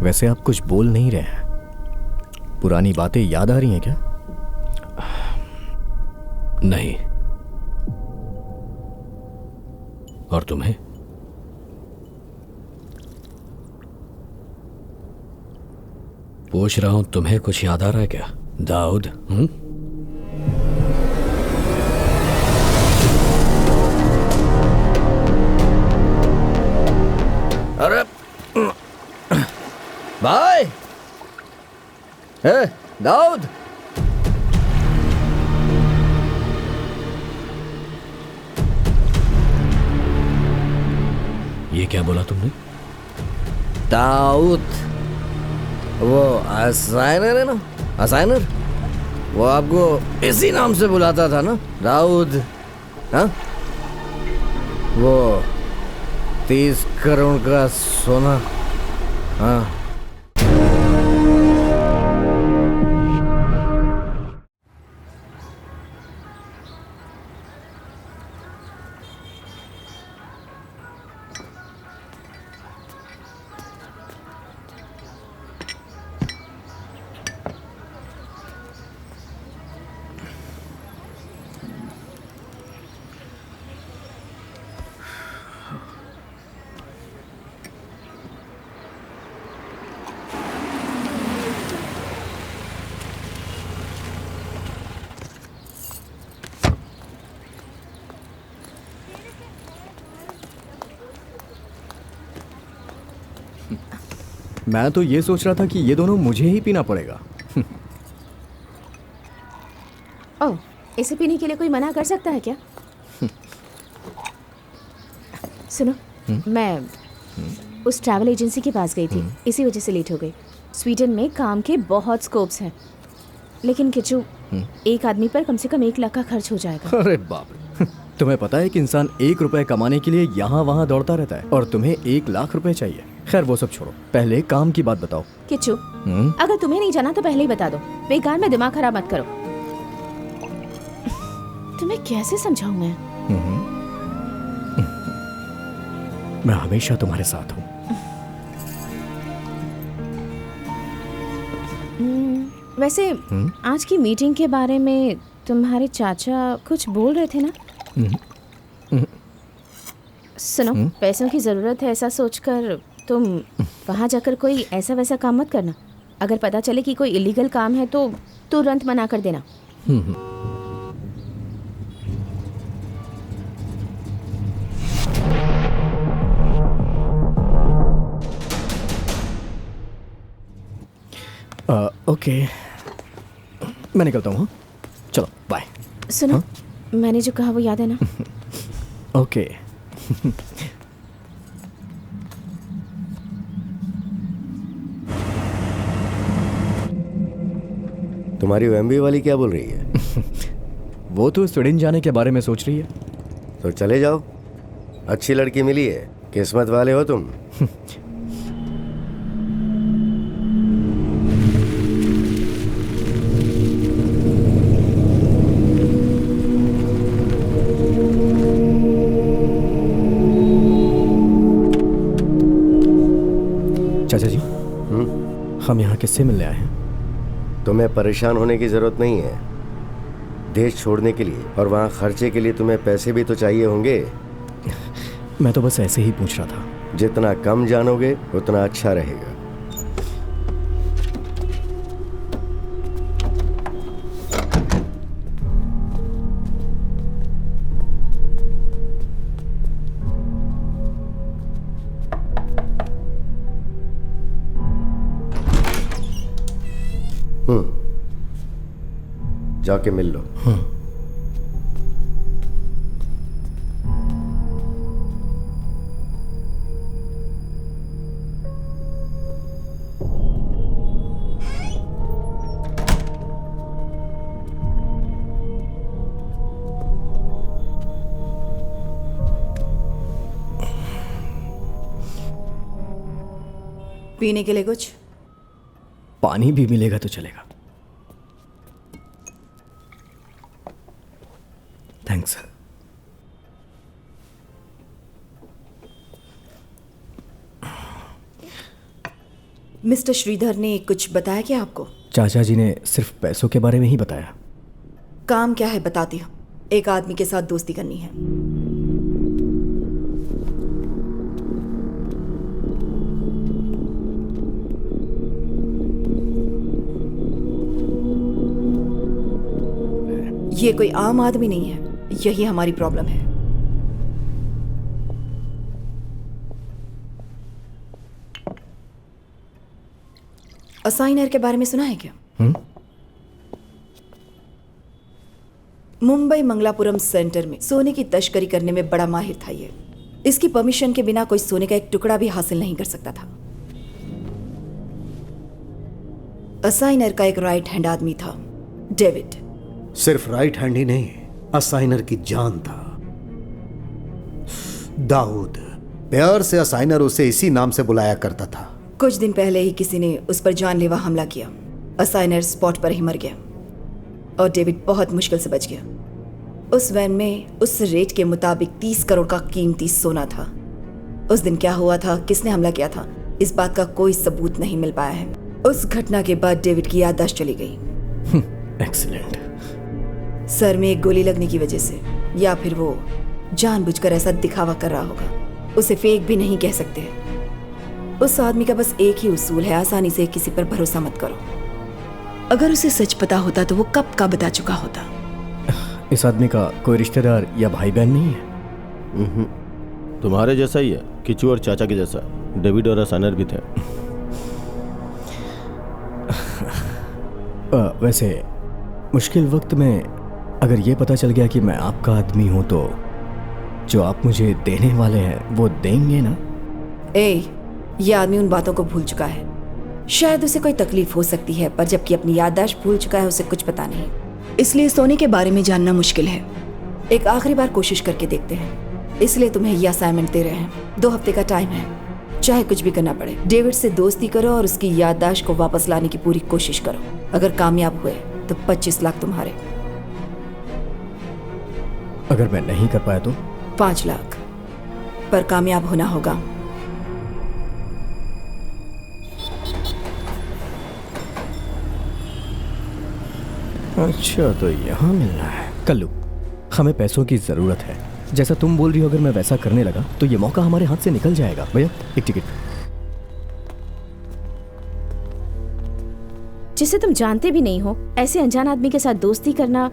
वैसे आप कुछ बोल नहीं रहे हैं। पुरानी बातें याद आ रही हैं क्या? नहीं। और तुम्हें? पूछ रहा हूं, तुम्हें कुछ याद आ रहा है क्या दाऊद? अरे भाई, दाऊद, ये क्या बोला तुमने? दाऊद, वो असाइनर है ना, असाइनर, वो आपको इसी नाम से बुलाता था ना, दाऊद? हाँ, वो 30 करोड़ का सोना। हाँ, मैं तो ये सोच रहा था कि ये दोनों मुझे ही पीना पड़ेगा। ओह, इसे पीने के लिए कोई मना कर सकता है क्या? सुनो, मैं उस ट्रैवल एजेंसी के पास गई थी, इसी वजह से लेट हो गई। स्वीडन में काम के बहुत स्कोप्स हैं, लेकिन किचू, एक आदमी पर कम से कम 1 लाख का खर्च हो जाएगा। अरे बाप रे, तुम्हें पता है कि इंसान 1 रुपए कमाने के लिए यहाँ वहाँ दौड़ता रहता है और तुम्हें 1 लाख रुपए चाहिए। खैर वो सब छोड़ो, पहले काम की बात बताओ। किचू, अगर तुम्हें नहीं जाना तो पहले ही बता दो, बेकार में दिमाग खराब मत करो। तुम्हें कैसे समझाऊं मैं? मैं हमेशा तुम्हारे साथ हूँ। वैसे आज की मीटिंग के बारे में तुम्हारे चाचा कुछ बोल रहे थे ना? सुनो, पैसों की ज़रूरत है ऐसा सोचकर तुम वहाँ जाकर कोई ऐसा वैसा काम मत करना। अगर पता चले कि कोई इलीगल काम है तो तुरंत मना कर देना। ओके, मैं निकलता हूँ। चलो बाय। सुनो, मैंने जो कहा वो याद है ना? ओके। तुम्हारी ओएमबी वाली क्या बोल रही है? वो तो स्वीडन जाने के बारे में सोच रही है। तो चले जाओ, अच्छी लड़की मिली है, किस्मत वाले हो तुम। चाचा जी, हम यहाँ किससे मिलने आए हैं? तुम्हें परेशान होने की जरूरत नहीं है। देश छोड़ने के लिए और वहाँ खर्चे के लिए तुम्हें पैसे भी तो चाहिए होंगे। मैं तो बस ऐसे ही पूछ रहा था। जितना कम जानोगे उतना अच्छा रहेगा। जाके मिल लो। पीने के लिए कुछ? पानी भी मिलेगा तो चलेगा। थैंक्स। मिस्टर श्रीधर ने कुछ बताया क्या आपको? चाचा जी ने सिर्फ पैसों के बारे में ही बताया। काम क्या है बताती हूँ। एक आदमी के साथ दोस्ती करनी है। ये कोई आम आदमी नहीं है, यही हमारी प्रॉब्लम है। असाइनर के बारे में सुना है क्या? मुंबई मंगलापुरम सेंटर में सोने की तस्करी करने में बड़ा माहिर था ये। इसकी परमिशन के बिना कोई सोने का एक टुकड़ा भी हासिल नहीं कर सकता था। असाइनर का एक राइट हैंड आदमी था, डेविड। सिर्फ राइट हैंड ही नहीं, असाइनर की जान था, दाऊद। प्यार से असाइनर उसे इसी नाम से बुलाया करता था। कुछ दिन पहले ही किसी ने उस पर जानलेवा हमला किया। असाइनर स्पॉट पर ही मर गया और डेविड बहुत मुश्किल से बच गया। उस वैन में उस रेट के मुताबिक 30 करोड़ का कीमती सोना था। उस दिन क्या हुआ था, किसने हमला किया था, इस बात का कोई सबूत नहीं मिल पाया है। उस घटना के बाद डेविड की याददाश्त चली गई। एक्सीलेंट। सर में एक गोली लगने की वजह से, या फिर वो जानबूझकर ऐसा दिखावा कर रहा होगा। उसे फेक भी नहीं कह सकते। उस आदमी का बस एक ही उसूल है, आसानी से किसी पर भरोसा मत करो। अगर उसे सच पता होता तो वो कब का बता चुका होता। इस आदमी का कोई रिश्तेदार या भाई बहन नहीं है? तुम्हारे जैसा ही है, किचू और चाचा के जैसा। डेविड और असाइनर भी थे। वैसे मुश्किल वक्त में अगर ये पता चल गया कि मैं आपका आदमी हूं तो जो आप मुझे देने वाले हैं वो देंगे ना? ये आदमी उन बातों को भूल चुका है। शायद उसे कोई तकलीफ हो सकती है, पर जबकि अपनी याददाश्त भूल चुका है, उसे कुछ पता नहीं। इसलिए सोने के बारे में जानना मुश्किल है। एक आखिरी बार कोशिश करके देखते हैं। इसलिए तुम्हें यह असाइनमेंट दे रहे हैं। 2 हफ्ते का टाइम है, चाहे कुछ भी करना पड़े। डेविड से दोस्ती करो और उसकी याददाश्त को वापस लाने की पूरी कोशिश करो। अगर कामयाब हुए तो 25 लाख तुम्हारे। अगर मैं नहीं कर पाया तो? 5 लाख, पर कामयाब होना होगा। अच्छा, तो यहाँ मिलना है। कल्लू, हमें पैसों की जरूरत है। जैसा तुम बोल रही हो, अगर मैं वैसा करने लगा तो ये मौका हमारे हाथ से निकल जाएगा। भैया, एक टिकट। जिसे तुम जानते भी नहीं हो, ऐसे अनजान आदमी के साथ दोस्ती करना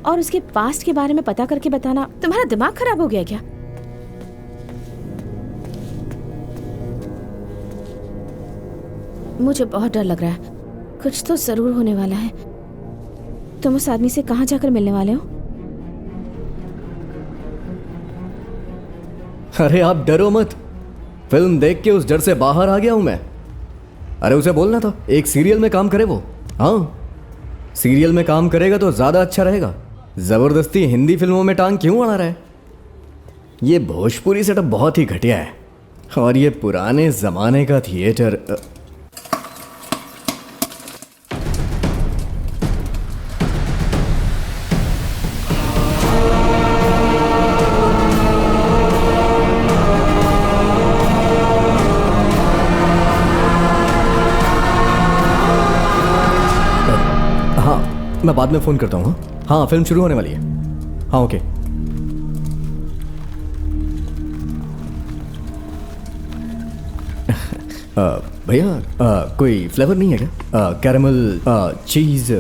और उसके पास्ट के बारे में पता करके बताना, तुम्हारा दिमाग खराब हो गया क्या? मुझे बहुत डर लग रहा है। कुछ तो जरूर होने वाला है। तुम उस आदमी से कहाँ जाकर मिलने वाले हो? अरे आप डरो मत। फिल्म देख के उस डर से बाहर आ गया हूं मैं। अरे उसे बोलना था एक सीरियल में काम करे वो। हाँ, सीरियल में काम करेगा तो ज्यादा अच्छा रहेगा। जबरदस्ती हिंदी फिल्मों में टांग क्यों अड़ा रहा है? ये भोजपुरी सेटअप बहुत ही घटिया है और ये पुराने जमाने का थिएटर। मैं बाद में फोन करता हूँ। हाँ, फिल्म शुरू होने वाली है। हाँ, ओके। भैया, कोई फ्लेवर नहीं है क्या? कैरेमल, चीज?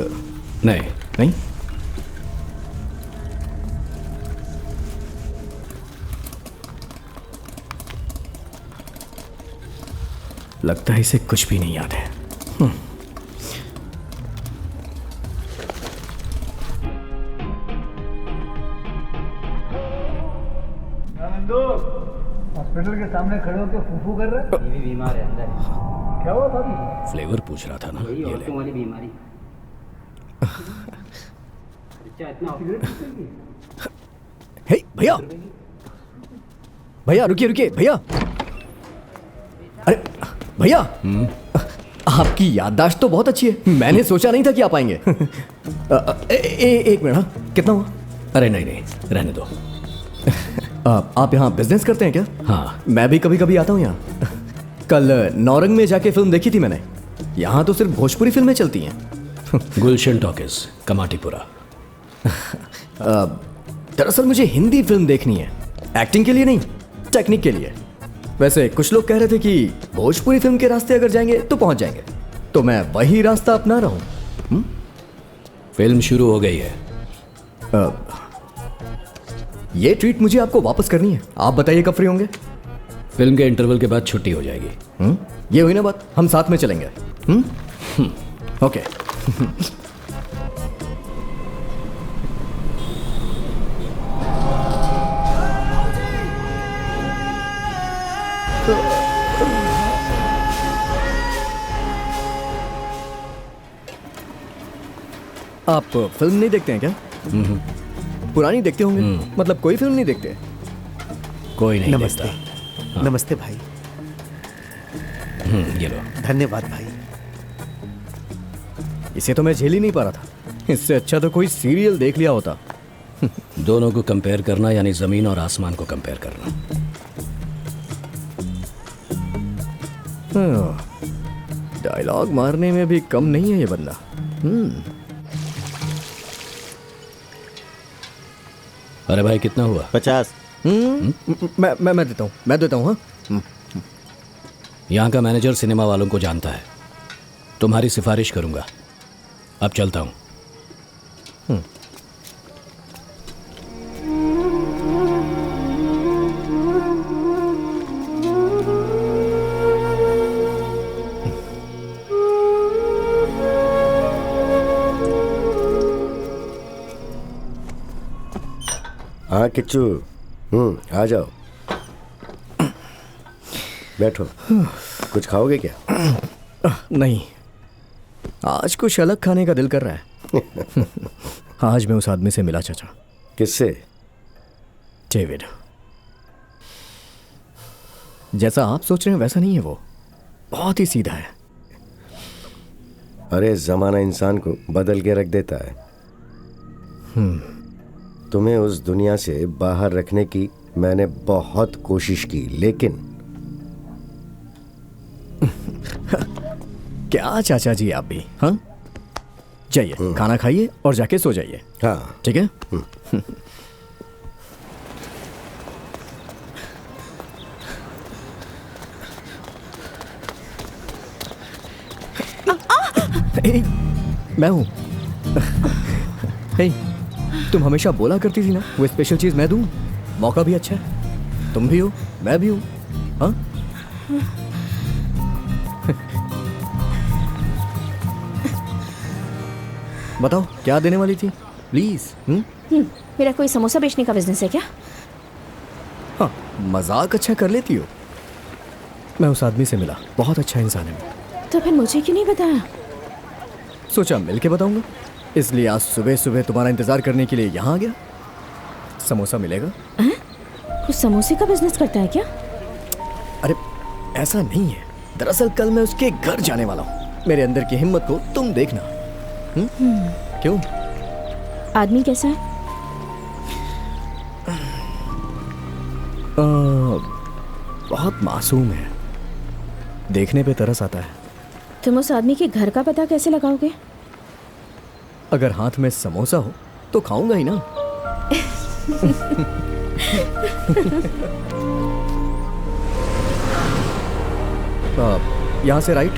नहीं। नहीं? लगता है इसे कुछ भी नहीं याद है। हॉस्पिटल के सामने खड़े होकर फूफू कर रहे? बीवी बीमार है अंदर। क्या हुआ भाभी? फ्लेवर पूछ रहा था ना, ये ले। तुम्हारी बीमारी। हे भैया, भैया रुकिए रुकिए भैया। अरे भैया, आपकी याददाश्त तो बहुत अच्छी है। मैंने सोचा नहीं था कि आप आएंगे। एक मिनट। हाँ, कितना हुआ? अरे नहीं नहीं, रहने दो। आप यहाँ बिजनेस करते हैं क्या? हाँ। मैं भी कभी कभी आता हूँ यहाँ। कल नौरंग में जाके फिल्म देखी थी मैंने। यहाँ तो सिर्फ भोजपुरी फिल्में चलती हैं। गुलशन टॉकीज, कमाटीपुरा। दरअसल मुझे हिंदी फिल्म देखनी है, एक्टिंग के लिए नहीं, टेक्निक के लिए। वैसे कुछ लोग कह रहे थे कि भोजपुरी फिल्म के रास्ते अगर जाएंगे तो पहुंच जाएंगे, तो मैं वही रास्ता अपना रहा हूं। फिल्म शुरू हो गई है। ये ट्रीट मुझे आपको वापस करनी है। आप बताइए कब फ्री होंगे? फिल्म के इंटरवल के बाद छुट्टी हो जाएगी। ये हुई ना बात, हम साथ में चलेंगे। ओके। आप फिल्म नहीं देखते हैं क्या? पुरानी देखते होंगे, मतलब कोई फिल्म नहीं देखते? कोई नहीं नमस्ते। देखता। नमस्ते भाई। ये लो। धन्यवाद भाई। इसे तो मैं झेल ही नहीं पा रहा था। इससे अच्छा तो कोई सीरियल देख लिया होता। दोनों को कंपेयर करना यानी जमीन और आसमान को कंपेयर करना। डायलॉग मारने में भी कम नहीं है ये बंदा। अरे भाई कितना हुआ? 50। मैं देता हूँ। हाँ, यहाँ का मैनेजर सिनेमा वालों को जानता है, तुम्हारी सिफारिश करूंगा। अब चलता हूँ। हाँ किच्चू, आ जाओ, बैठो। कुछ खाओगे क्या? नहीं, आज कुछ अलग खाने का दिल कर रहा है। आज मैं उस आदमी से मिला चाचा। किससे? डेविड। जैसा आप सोच रहे हैं वैसा नहीं है वो, बहुत ही सीधा है। अरे जमाना इंसान को बदल के रख देता है। तुम्हें उस दुनिया से बाहर रखने की मैंने बहुत कोशिश की, लेकिन क्या चाचा जी आप भी? हाँ, जाइए खाना खाइए और जाके सो जाइए। हाँ ठीक है। ए, मैं हूं। तुम हमेशा बोला करती थी ना वो स्पेशल चीज मैं दूं। मौका भी अच्छा है, तुम भी हो, मैं भी हूं। हाँ, बताओ क्या देने वाली थी प्लीज? मेरा कोई समोसा बेचने का बिजनेस है क्या? हाँ, मजाक अच्छा कर लेती हो। मैं उस आदमी से मिला, बहुत अच्छा इंसान है वो। तो फिर मुझे क्यों नहीं बताया? सोचा मिल के बताऊंगा, इसलिए आज सुबह सुबह तुम्हारा इंतजार करने के लिए यहाँ आ गया। समोसा मिलेगा। कुछ समोसे का बिजनेस करता है क्या? अरे ऐसा नहीं है, दरअसल कल मैं उसके घर जाने वाला हूँ। मेरे अंदर की हिम्मत को तुम देखना। क्यों? आदमी कैसा है? बहुत मासूम है, देखने पे तरस आता है। तुम उस आदमी के घर का पता कैसे लगाओगे? अगर हाथ में समोसा हो तो खाऊंगा ही ना। यहां से राइट।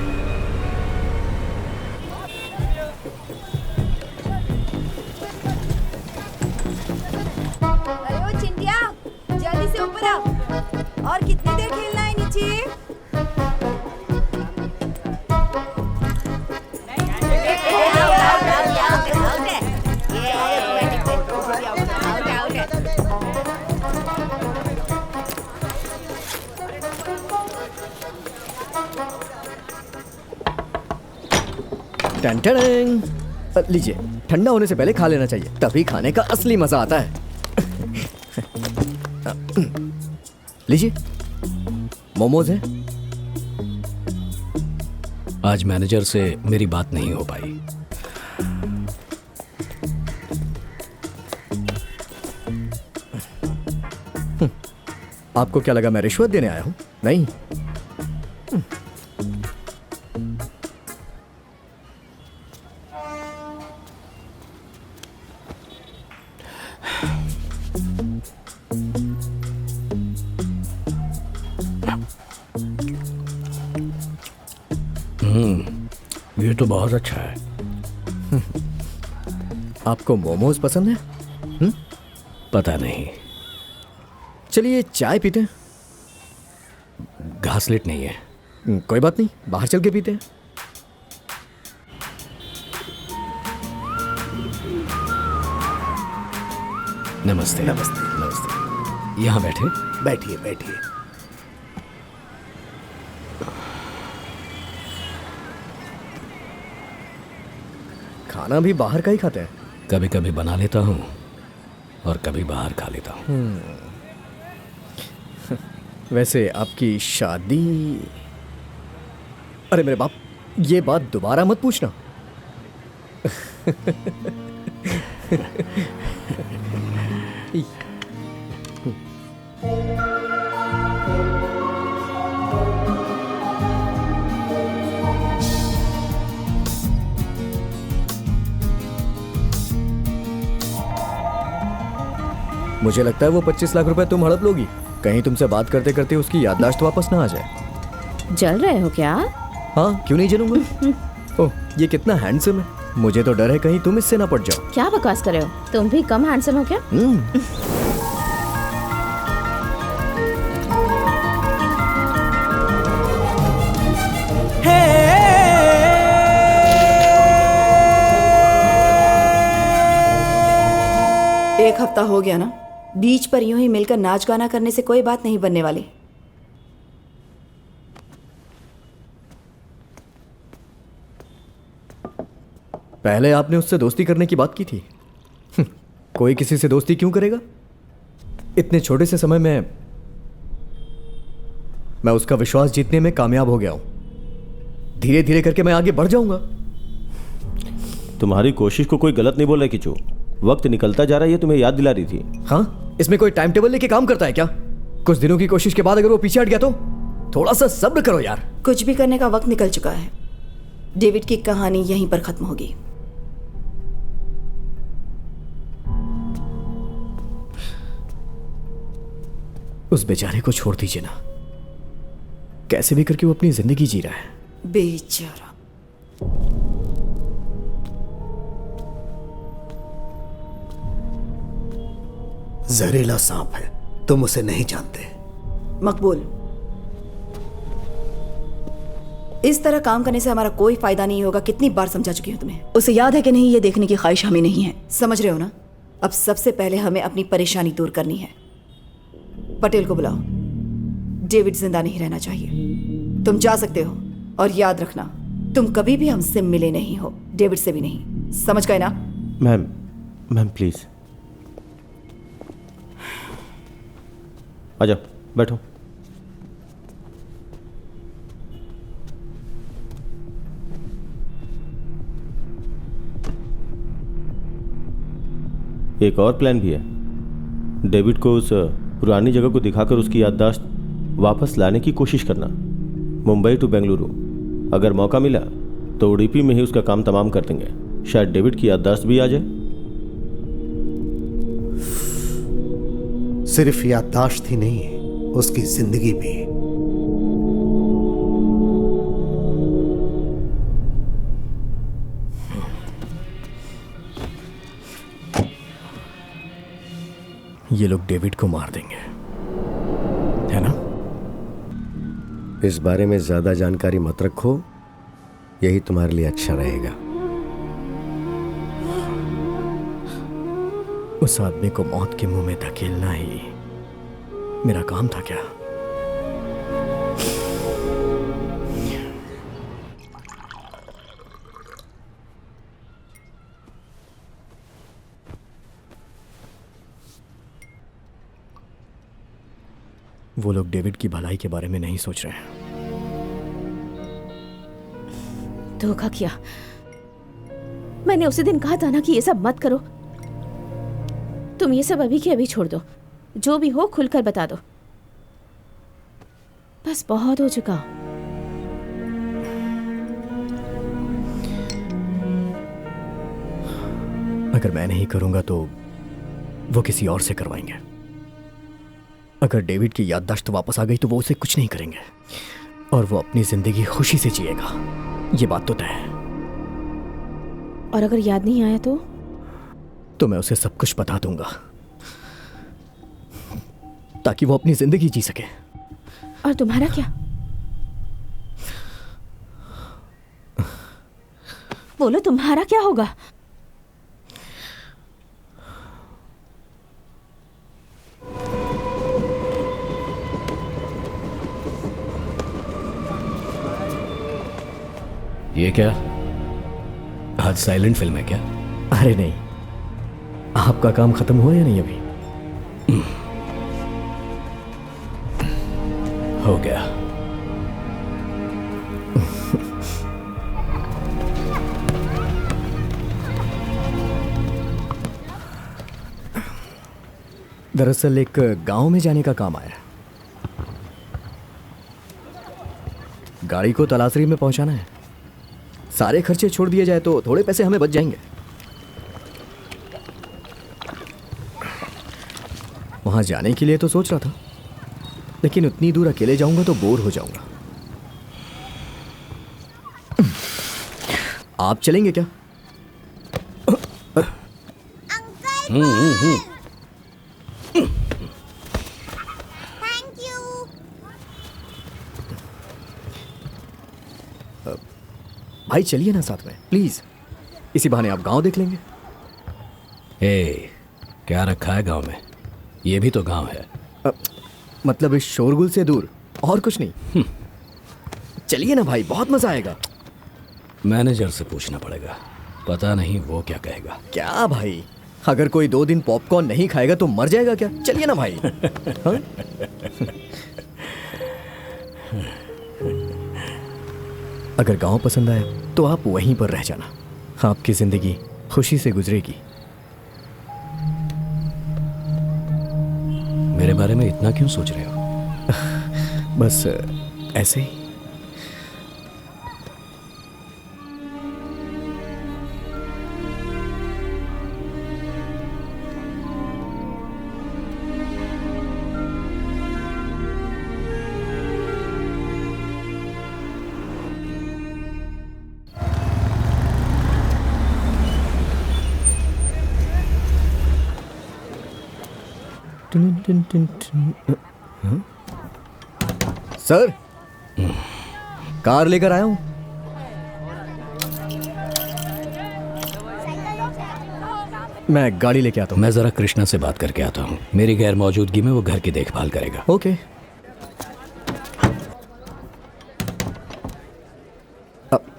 अरे ओ चिंटिया, जल्दी से ऊपर आ। और कितनी देर खेलना है नीचे? लीजिए, ठंडा होने से पहले खा लेना चाहिए, तभी खाने का असली मजा आता है। लीजिए, मोमोज है। आज मैनेजर से मेरी बात नहीं हो पाई। आपको क्या लगा मैं रिश्वत देने आया हूं? नहीं, ये तो बहुत अच्छा है। आपको मोमोज पसंद है? पता नहीं, चलिए चाय पीते हैं। घासलेट नहीं है। कोई बात नहीं, बाहर चल के पीते हैं। नमस्ते। नमस्ते। नमस्ते। यहाँ बैठे। बैठिए बैठिए। खाना भी बाहर का ही खाते हैं? कभी कभी बना लेता हूँ और कभी बाहर खा लेता हूँ। वैसे आपकी शादी, अरे मेरे बाप, ये बात दोबारा मत पूछना। मुझे लगता है वो 25 लाख रुपए तुम हड़प लोगी। कहीं तुमसे बात करते करते उसकी याददाश्त वापस ना आ जाए। जल रहे हो क्या? हाँ, क्यों नहीं जलूंगा। ओह, ये कितना हैंडसम है। मुझे तो डर है कहीं तुम इससे ना पड़ जाओ। क्या बकवास कर रहे हो? तुम भी कम हैंडसम हो क्या? एक हफ्ता हो गया ना, बीच पर यूं ही मिलकर नाच गाना करने से कोई बात नहीं बनने वाली। पहले आपने उससे दोस्ती करने की बात की थी। कोई किसी से दोस्ती क्यों करेगा? इतने छोटे से समय में मैं उसका विश्वास जीतने में कामयाब हो गया हूं। धीरे धीरे करके मैं आगे बढ़ जाऊंगा। तुम्हारी कोशिश को कोई गलत नहीं बोल रहा किचू। वक्त निकलता जा रहा है, ये तुम्हें याद दिला रही थी। हाँ, इसमें कोई टाइम टेबल लेके काम करता है क्या? कुछ दिनों की कोशिश के बाद अगर वो पीछे हट गया तो थोड़ा सा सब्र करो यार। कुछ भी करने का वक्त निकल चुका है। डेविड की कहानी यहीं पर खत्म होगी। उस बेचारे को छोड़ दीजिए ना। कैसे भी करके वो अपनी जिंदगी जी रहा है। बेचारा। जहरीला सांप है, तुम उसे नहीं जानते। मकबूल, इस तरह काम करने से हमारा कोई फायदा नहीं होगा। कितनी बार समझा चुकी हूं तुम्हें। उसे याद है कि नहीं, ये देखने की ख्वाहिश हमें नहीं है। समझ रहे हो ना? अब सबसे पहले हमें अपनी परेशानी दूर करनी है। पटेल को बुलाओ। डेविड जिंदा नहीं रहना चाहिए। तुम जा सकते हो, और याद रखना, तुम कभी भी हमसे मिले नहीं हो, डेविड से भी नहीं। समझ गए ना? मैम प्लीज आजा, बैठो। एक और प्लान भी है। डेविड को उस पुरानी जगह को दिखाकर उसकी याददाश्त वापस लाने की कोशिश करना। मुंबई टू बेंगलुरु। अगर मौका मिला तो उडुपी में ही उसका काम तमाम कर देंगे। शायद डेविड की याददाश्त भी आ जाए। सिर्फ याददाश्त ही नहीं, उसकी जिंदगी भी। ये लोग डेविड को मार देंगे, है ना? इस बारे में ज्यादा जानकारी मत रखो, यही तुम्हारे लिए अच्छा रहेगा। उस आदमी को मौत के मुंह में धकेलना ही मेरा काम था क्या? वो लोग डेविड की भलाई के बारे में नहीं सोच रहे हैं। धोखा किया। मैंने उसी दिन कहा था ना कि ये सब मत करो। तुम ये सब अभी के अभी छोड़ दो। जो भी हो खुलकर बता दो। बस बहुत हो चुका। अगर मैं नहीं करूंगा तो वो किसी और से करवाएंगे। अगर डेविड की याददाश्त वापस आ गई तो वो उसे कुछ नहीं करेंगे और वो अपनी जिंदगी खुशी से जिएगा। ये बात तो तय है। और अगर याद नहीं आया तो मैं उसे सब कुछ बता दूंगा, ताकि वो अपनी जिंदगी जी सके। और तुम्हारा क्या? बोलो, तुम्हारा क्या होगा? ये क्या, आज साइलेंट फिल्म है क्या? अरे नहीं, आपका काम खत्म हुआ या नहीं अभी? हो गया। दरअसल एक गांव में जाने का काम आया। गाड़ी को तलासरी में पहुंचाना है। सारे खर्चे छोड़ दिए जाए तो थोड़े पैसे हमें बच जाएंगे। वहां जाने के लिए तो सोच रहा था, लेकिन उतनी दूर अकेले जाऊंगा तो बोर हो जाऊंगा। आप चलेंगे क्या? भाई चलिए ना साथ में, प्लीज। इसी बहाने आप गांव देख लेंगे। क्या रखा है गांव में? ये भी तो गांव है। मतलब इस शोरगुल से दूर, और कुछ नहीं। चलिए ना भाई, बहुत मजा आएगा। मैनेजर से पूछना पड़ेगा, पता नहीं वो क्या कहेगा। क्या भाई, अगर कोई 2 दिन पॉपकॉर्न नहीं खाएगा तो मर जाएगा क्या? चलिए ना भाई। हाँ? अगर गांव पसंद आए तो आप वहीं पर रह जाना। आपकी जिंदगी खुशी से गुजरेगी। मेरे बारे में इतना क्यों सोच रहे हो? बस ऐसे ही। सर, कार लेकर आया हूं। मैं गाड़ी लेके आता हूं। मैं जरा कृष्णा से बात करके आता हूँ। मेरी गैर मौजूदगी में वो घर की देखभाल करेगा। ओके।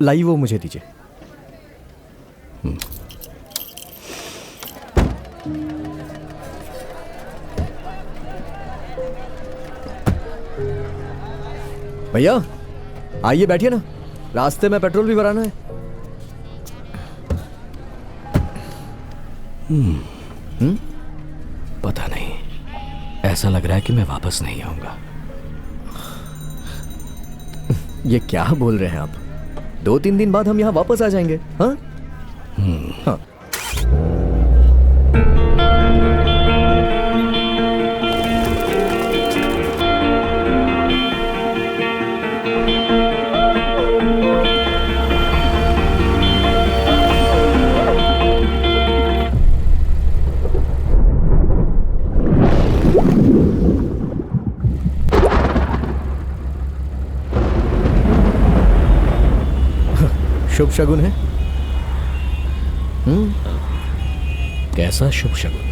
लाई वो मुझे दीजिए। भैया आइए, बैठिए ना। रास्ते में पेट्रोल भी भराना है। पता नहीं, ऐसा लग रहा है कि मैं वापस नहीं आऊंगा। ये क्या बोल रहे हैं आप? 2-3 दिन बाद हम यहाँ वापस आ जाएंगे। हाँ हाँ। शुभ शगुन है। कैसा शुभ शगुन?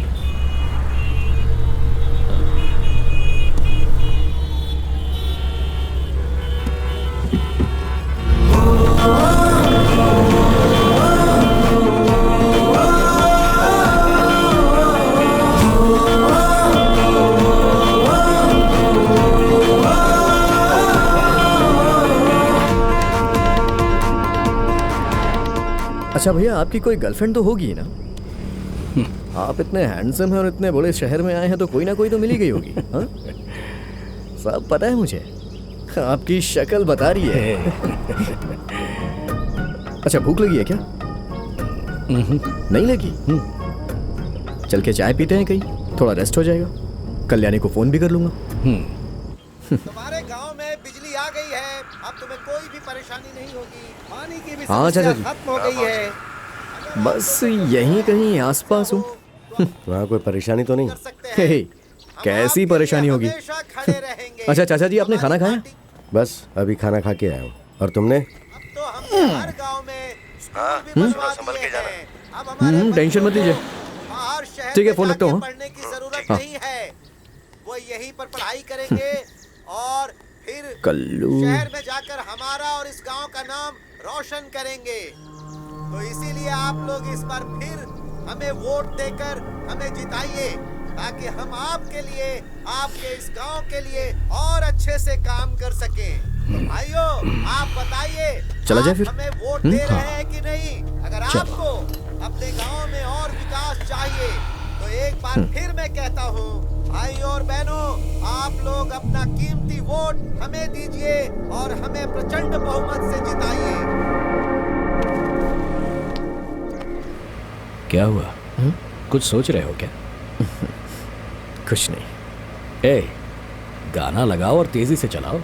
अच्छा भैया, आपकी कोई गर्लफ्रेंड तो होगी ना? आप इतने हैंडसम हैं और इतने बड़े शहर में आए हैं तो कोई ना कोई तो मिल ही गई होगी। हाँ? सब पता है मुझे, आपकी शक्ल बता रही है। अच्छा, भूख लगी है क्या? नहीं लगी? चल के चाय पीते हैं कहीं, थोड़ा रेस्ट हो जाएगा। कल्याणी को फोन भी कर लूंगा। हमारे गांव में बिजली आ गई है, अब तुम्हें कोई भी परेशानी नहीं होगी। पानी की भी हाँ, समस्या चाचा जी। खत्म हो गई है। बस यहीं कहीं आसपास हूँ। वहाँ कोई परेशानी तो नहीं? हे, कैसी परेशानी होगी? हमेशा खड़े रहेंगे। अच्छा चाचा जी, आपने खाना खाया? बस अभी खाना खा के आया हूँ। और तुमने? अब तो हमने हर गांव में स्कूल भी बनवा दिए हैं। अब हमारे टेंशन मत लीजिए। बाहर शहर ठीक है, में फोन रखता जाके हूँ। पढ़ने की जरूरत नहीं है। वो यहीं पर पढ़ाई करेंगे और फिर कल्लू। शहर में जाकर हमारा और इस गांव का नाम रोशन करेंगे। तो इसीलिए आप लोग इस बार फिर हमें वोट देकर हमें जिताइए, ताकि हम आपके लिए, आपके इस गांव के लिए और अच्छे से काम कर सकें। तो भाइयों, आप बताइए, चला जाए आप फिर? हमें वोट दे रहे हैं कि नहीं? अगर आपको अपने गांव में और विकास चाहिए तो एक बार फिर मैं कहता हूँ, भाइयों और बहनों, आप लोग अपना कीमती वोट हमें दीजिए और हमें प्रचंड बहुमत से जिताइए। क्या हुआ? कुछ सोच रहे हो क्या? कुछ नहीं। ए, गाना लगाओ और तेजी से चलाओ।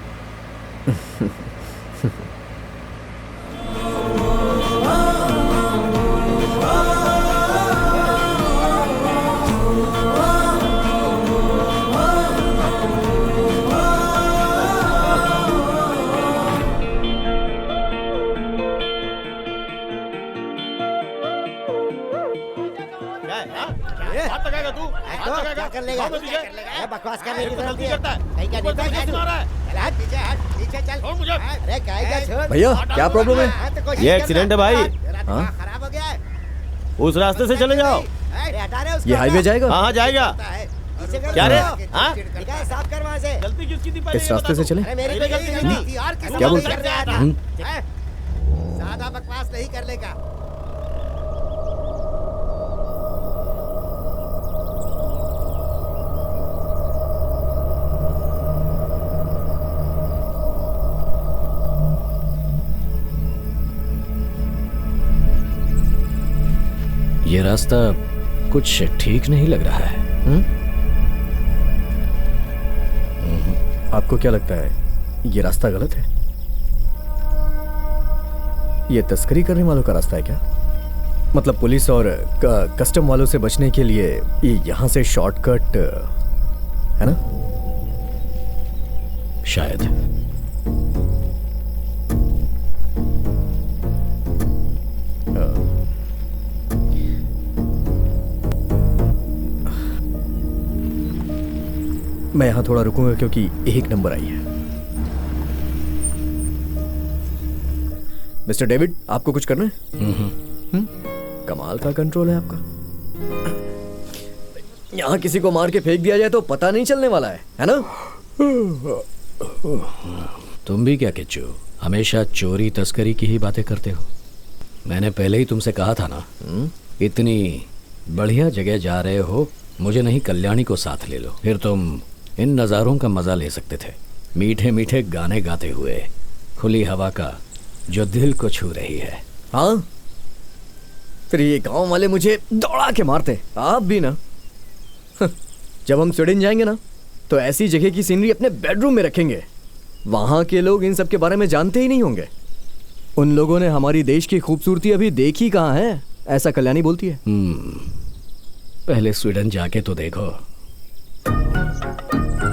क्या कर लेगा? बकवास करने की जरूरत है। कहीं का नेता है तू? चल हट पीछे, हट पीछे चल। अरे काहे छोड़? भैया, क्या प्रॉब्लम है? ये एक्सीडेंट है भाई। हाँ? खराब हो गया है। उस रास्ते से चले जाओ। अरे हटा रहे उसको। ये हाईवे जाएगा? हाँ हाँ जाएगा। क्या रे? हाँ? निकाल, साफ कर वहाँ से। गलती किसकी थी? इस रास्ते से चले? अरे मेरी कोई गलती नहीं थी यार, किसी क्या को बोलते कर रहा था। हैं? ज्यादा बकवास नहीं करने का। ये रास्ता कुछ ठीक नहीं लग रहा है। आपको क्या लगता है ये रास्ता गलत है? ये तस्करी करने वालों का रास्ता है क्या? मतलब पुलिस और कस्टम वालों से बचने के लिए ये यहाँ से शॉर्टकट है ना? शायद। मैं यहाँ थोड़ा रुकूंगा क्योंकि एक नंबर आई है। मिस्टर डेविड, आपको कुछ करना है? कमाल का कंट्रोल है आपका। यहाँ किसी को मार के फेंक दिया जाए तो पता नहीं चलने वाला है ना? तुम भी क्या किच्चू, हमेशा चोरी तस्करी की ही बातें करते हो। मैंने पहले ही तुमसे कहा था ना, इतनी बढ़िया जगह जा रहे हो, मुझे नहीं कल्याणी को साथ ले लो, फिर तुम इन नज़ारों का मजा ले सकते थे। मीठे मीठे गाने गाते हुए खुली हवा का जो दिल को छू रही है। हाँ, फिर ये गांव वाले मुझे दौड़ा के मारते। आप भी ना। जब हम स्वीडन जाएंगे ना तो ऐसी जगह की सीनरी अपने बेडरूम में रखेंगे। वहां के लोग इन सब के बारे में जानते ही नहीं होंगे। उन लोगों ने हमारी देश की खूबसूरती अभी देखी कहाँ है, ऐसा कल्याणी बोलती है। पहले स्वीडन जाके तो देखो।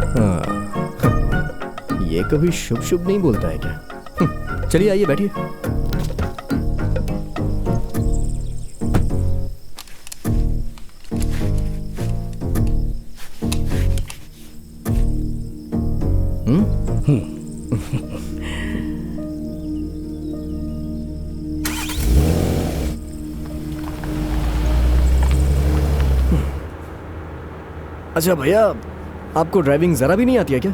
हाँ। ये कभी शुभ शुभ नहीं बोलता है क्या? चलिए आइए बैठिए। अच्छा भैया, आपको ड्राइविंग जरा भी नहीं आती है क्या?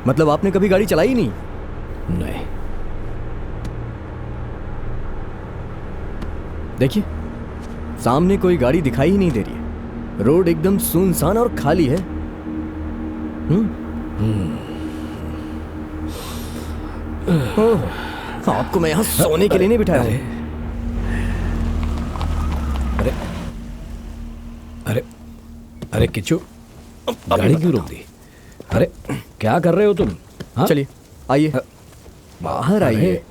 मतलब आपने कभी गाड़ी चलाई ही नहीं? नहीं। देखिए, सामने कोई गाड़ी दिखाई ही नहीं दे रही है। रोड एकदम सुनसान और खाली है। आपको मैं यहाँ सोने के लिए नहीं बिठाया हूँ। अरे अरे अरे किच्चू, गाड़ी क्यों रोक दी? अरे क्या कर रहे हो तुम? हाँ? चलिए आइए, बाहर आइए।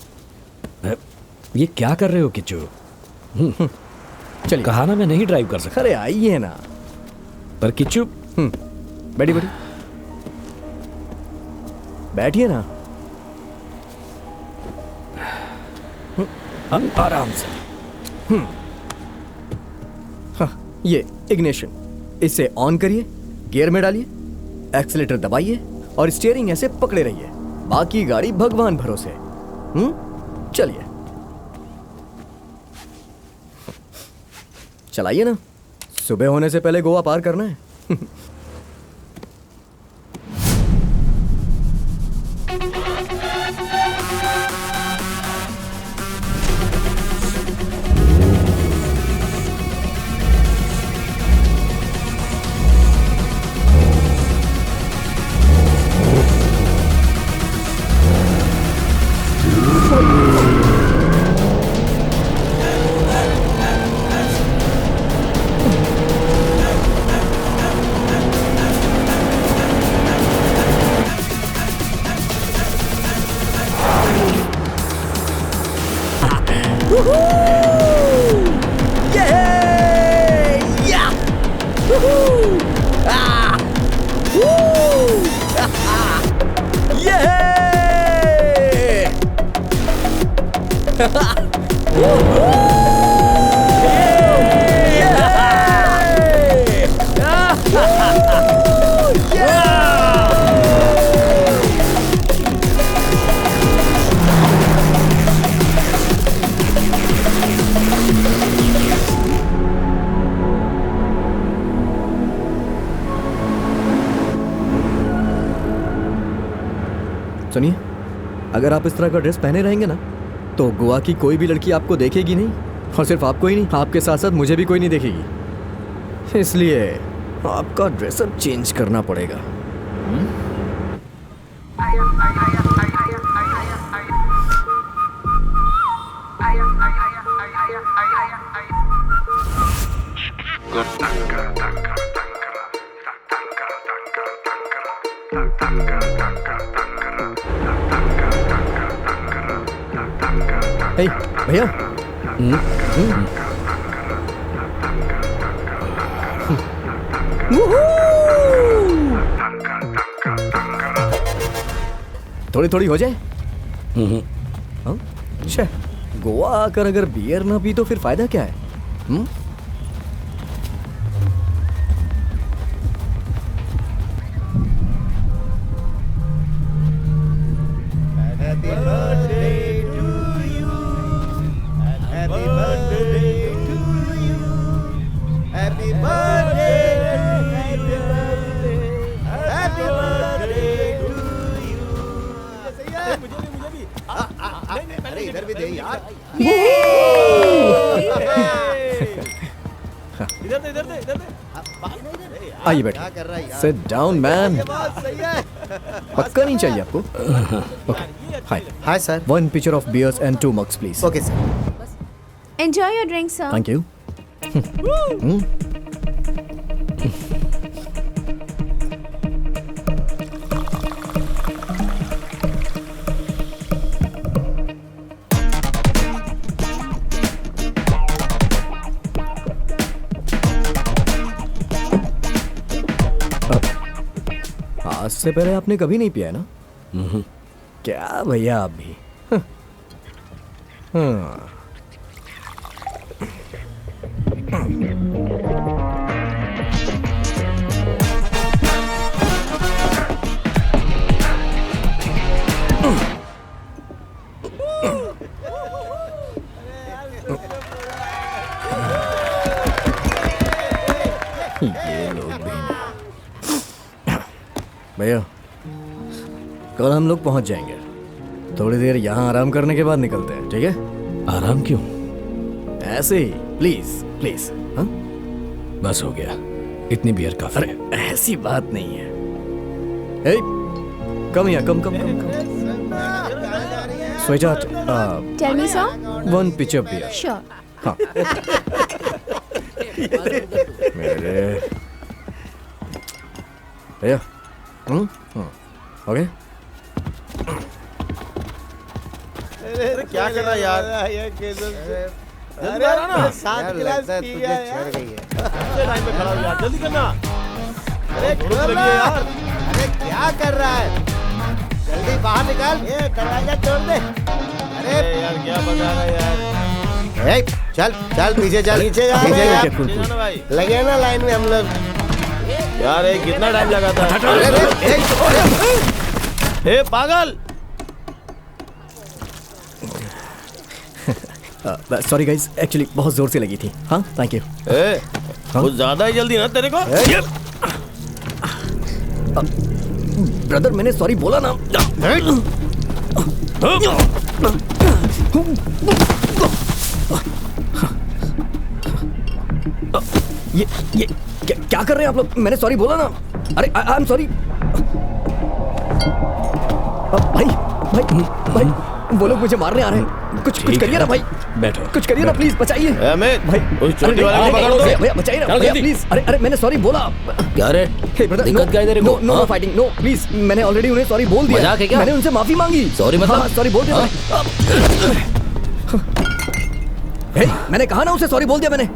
ये क्या कर रहे हो किच्चू? चलिए। कहा ना मैं नहीं ड्राइव कर सकता। अरे आइए ना। पर किच्चू, बैठी बैठी, बैठिए ना। आराम से। हाँ, ये इग्निशन, इसे ऑन करिए, गियर में डालिए, एक्सीलेटर दबाइए और स्टीयरिंग ऐसे पकड़े रहिए। बाकी गाड़ी भगवान भरोसे। चलिए, चलाइए ना। सुबह होने से पहले गोवा पार करना है। सुनिए, अगर आप इस तरह का ड्रेस पहने रहेंगे ना तो गोवा की कोई भी लड़की आपको देखेगी नहीं, और सिर्फ आपको ही नहीं, आपके साथ साथ मुझे भी कोई नहीं देखेगी। इसलिए आपका ड्रेसअप चेंज करना पड़ेगा। हे भैया, थोड़ी थोड़ी हो जाए। अच्छा, गोवा आकर अगर बियर ना पी तो फिर फायदा क्या है? इधर भी दे यार। आइए बैठिए। क्या कर रहा है यार? Sit down man. ये बात सही है। पक्का नहीं चाहिए आपको? Okay, hi hi sir. 1 pitcher of beers and 2 mugs please. Okay sir. Enjoy your drink, sir. Thank you. आज से पहले आपने कभी नहीं पिया है ना? क्या भैया आप भी। हाँ। ये लोग भी भैया, कल हम लोग पहुंच जाएंगे। थोड़ी देर यहाँ आराम करने के बाद निकलते हैं, ठीक है? आराम क्यों? ऐसे ही, प्लीज प्लीज। हाँ, बस हो गया, इतनी बियर काफी है। अरे ऐसी बात नहीं है। हे, कम या come come come come. Sweetheart, Tell me, sir. 1 pitcher beer. Sure. हाँ। मेरे भैया, ओके। अरे क्या कर रहा है यार? अरे 7 गिलास पी गया यार। लाइन में खड़ा हो यार, जल्दी करना। अरे छोड़ लगी है यार। अरे क्या कर रहा है, जल्दी बाहर निकाल, ये दरवाजा तोड़ दे। अरे यार क्या बता रहा है यार। ए, चल चल पीछे चल, पीछे जा पीछे यार। जाना भाई। लगे ना लाइन में हम लोग। यार ये कितना टाइम लगा था। हे पागल। सॉरी गाइस, एक्चुअली बहुत जोर से लगी थी। हाँ थैंक यू। कुछ ज्यादा ही जल्दी ना तेरे को। ब्रदर मैंने सॉरी बोला ना। ये क्या कर रहे हैं आप लोग? मैंने सॉरी बोला ना। अरे आई एम सॉरी। भाई भाई भाई वो लोग मुझे मारने आ रहे हैं। कुछ करिए ना भाई, बैठो, कुछ करिए ना प्लीज, बचाइए भाई। उस छोटी वाले को पकड़ दो। भैया बचाइए ना भैया प्लीज। अरे मैंने सॉरी बोला। क्या रे, दिक्कत क्या है तेरे को? No fighting, no please. मैंने ऑलरेडी उन्हें सॉरी बोल दिया। मजाक है क्या? मैंने उनसे माफी मांगी। सॉरी मतलब? हाँ सॉरी बोल दिया। मैंने कहा ना उसे सॉरी बोल दिया मैंने।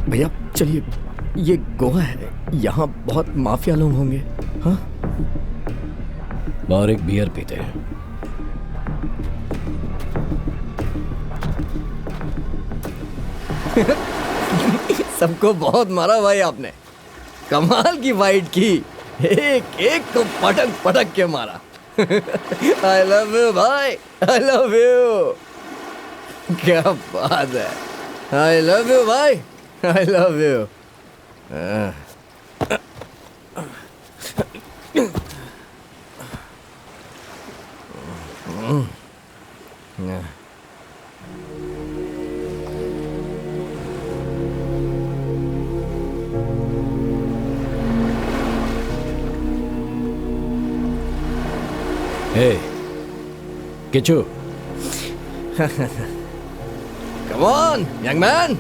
भैया चलिए, ये गोवा है, यहाँ बहुत माफिया लोग होंगे। हाँ बाहर एक बियर पीते हैं। सबको बहुत मारा भाई आपने, कमाल की फाइट की, एक एक को पटक पटक के मारा। आई लव यू भाई, आई लव यू। क्या बात है, आई लव यू भाई, I love you. Hey Kichu, Come on, young man.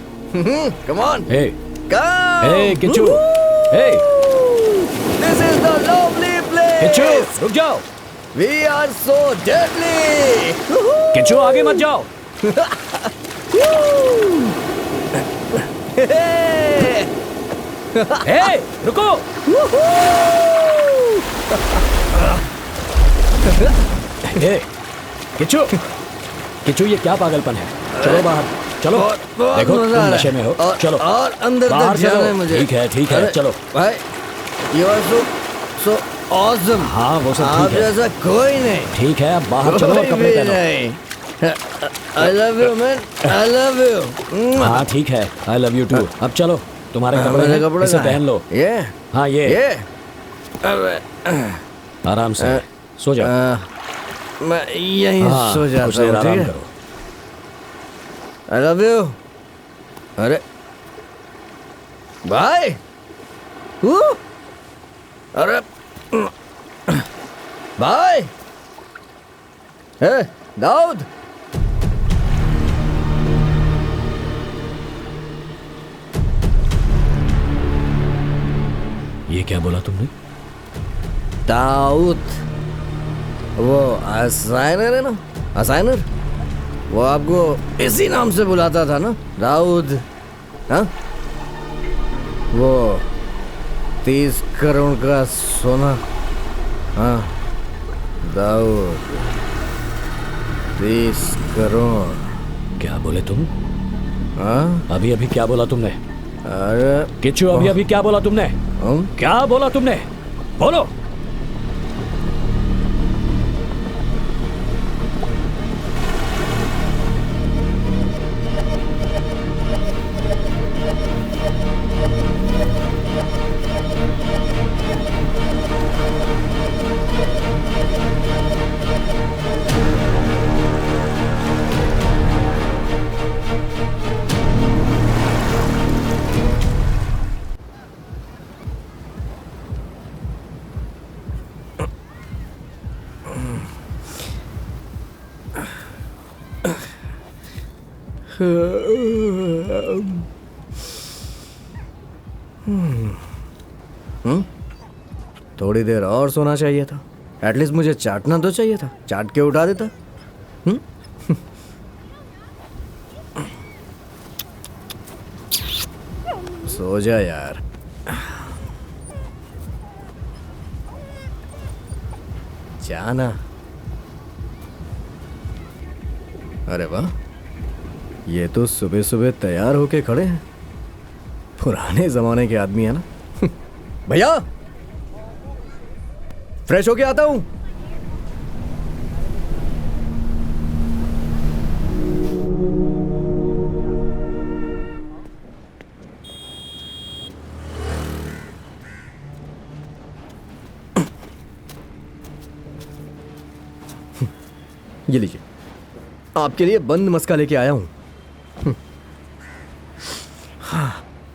Come on. Hey Come. Hey Kichu, hey This is the lovely place. Kichu, रुक जाओ। We are so deadly. Kichchu आगे मत जाओ। हे रुको। हे किच्चू, किच्चू ये क्या पागलपन है? चलो बाहर, चलो। बहुत देखो मजा तुम आ रहा नशे है। में हो। और- चलो और अंदर बाहर तक जाना चलो। है मुझे। ठीक है, अरे, चलो। भाई, you are so awesome. हाँ वो सब आप ठीक है। जैसा कोई नहीं। ठीक है, अब बाहर चलो और कोई कपड़े भी पहनो। नहीं। I love you, man. I love you. हाँ ठीक है, आई लव यू टू। अब चलो, तुम्हारे कपड़े मेरे हैं, कपड़े इसे कहाँ हैं? पहन लो। ये हाँ ये अबे, आराम से सो जाओ। मैं यहीं हाँ, सो जाता कुछ देर हूँ, ठीक आराम है? करो। I love you. अरे भाई, अरे भाई, ए दाऊद, ये क्या बोला तुमने? दाऊद, वो असाइनर है ना, असाइनर, वो आपको इसी नाम से बुलाता था ना, दाऊद। हाँ, वो 30 करोड़ का सोना। हाँ दाऊद, 30 करोड़। क्या बोले तुम? हाँ अभी अभी क्या बोला तुमने? अरे किच्चू अभी अभी क्या बोला तुमने? क्या बोला तुमने? बोलो। थोड़ी देर और सोना चाहिए था। एटलीस्ट मुझे चाटना तो चाहिए था, चाट के उठा देता। सो जा यार। जाना। अरे वाह, ये तो सुबह सुबह तैयार होके खड़े हैं। पुराने जमाने के आदमी है ना। भैया, फ्रेश होके आता हूं। ये लीजिए, आपके लिए बंद मस्का लेके आया हूं। हाँ,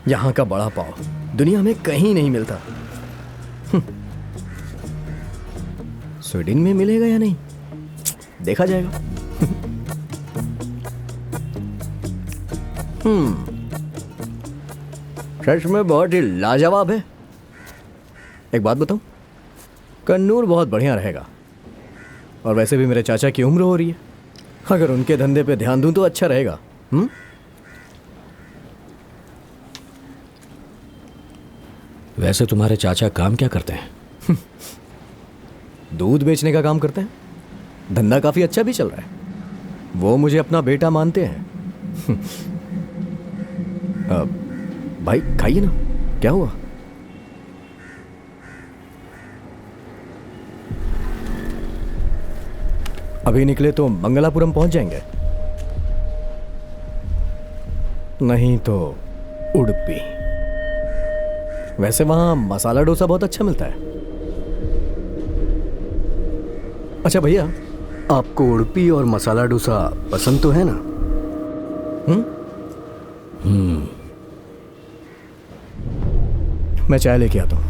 यहां का बड़ा पाव दुनिया में कहीं नहीं मिलता। स्वीडन में मिलेगा या नहीं, देखा जाएगा। फ्रेश में बहुत ही लाजवाब है। एक बात बताऊं, कन्नूर बहुत बढ़िया रहेगा। और वैसे भी मेरे चाचा की उम्र हो रही है, अगर उनके धंधे पे ध्यान दूं तो अच्छा रहेगा। वैसे तुम्हारे चाचा काम क्या करते हैं? दूध बेचने का काम करते हैं। धंधा काफी अच्छा भी चल रहा है। वो मुझे अपना बेटा मानते हैं। भाई खाइए ना, क्या हुआ? अभी निकले तो मंगलापुरम पहुंच जाएंगे, नहीं तो उडुपी। वैसे वहां मसाला डोसा बहुत अच्छा मिलता है। अच्छा भैया, आपको उडुपी और मसाला डोसा पसंद तो है ना? मैं चाय लेके आता हूं।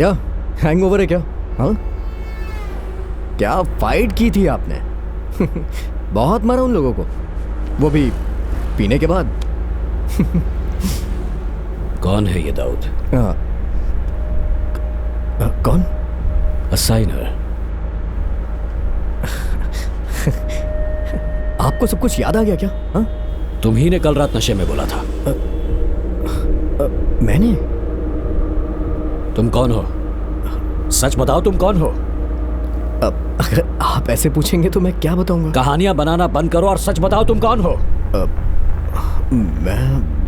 भैया हैंगओवर है क्या? हाँ, क्या फाइट की थी आपने? बहुत मारा उन लोगों को, वो भी पीने के बाद। कौन है ये दाऊद? कौन? असाइनर। आपको सब कुछ याद आ गया क्या? हाँ? तुम ही ने कल रात नशे में बोला था। मैंने? तुम कौन हो? सच बताओ, तुम कौन हो? अगर आप ऐसे पूछेंगे तो मैं क्या बताऊंगा? कहानियां बनाना बंद करो और सच बताओ, तुम कौन हो? मैं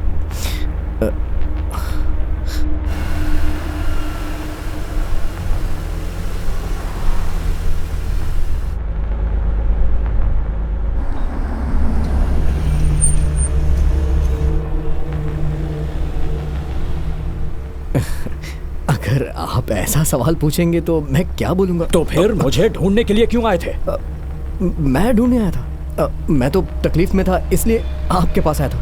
अगर आप ऐसा सवाल पूछेंगे तो मैं क्या बोलूंगा? तो फिर मुझे ढूंढने के लिए क्यों आए थे? मैं ढूंढने आया था। मैं तो तकलीफ में था, इसलिए आपके पास आया था।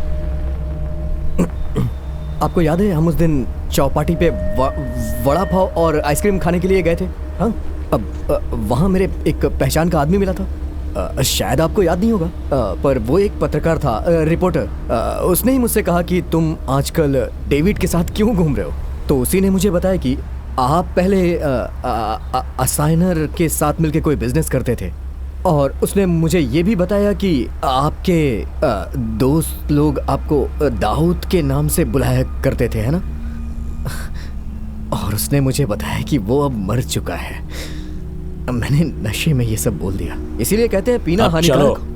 आपको याद है हम उस दिन चौपाटी पे वड़ा पाव और आइसक्रीम खाने के लिए गए थे? हाँ, अब वहाँ मेरे एक पहचान का आदमी मिला था। शायद आपको याद नहीं होगा, पर वो एक पत्रकार था, रिपोर्टर। उसने ही मुझसे कहा कि तुम आजकल डेविड के साथ क्यों घूम रहे हो। तो उसी ने मुझे बताया कि आप पहले असाइनर के साथ मिलकर कोई बिजनेस करते थे, और उसने मुझे ये भी बताया कि आपके दोस्त लोग आपको दाऊद के नाम से बुलाया करते थे, है ना? और उसने मुझे बताया कि वो अब मर चुका है। मैंने नशे में ये सब बोल दिया, इसीलिए कहते हैं पीना हानिकारक।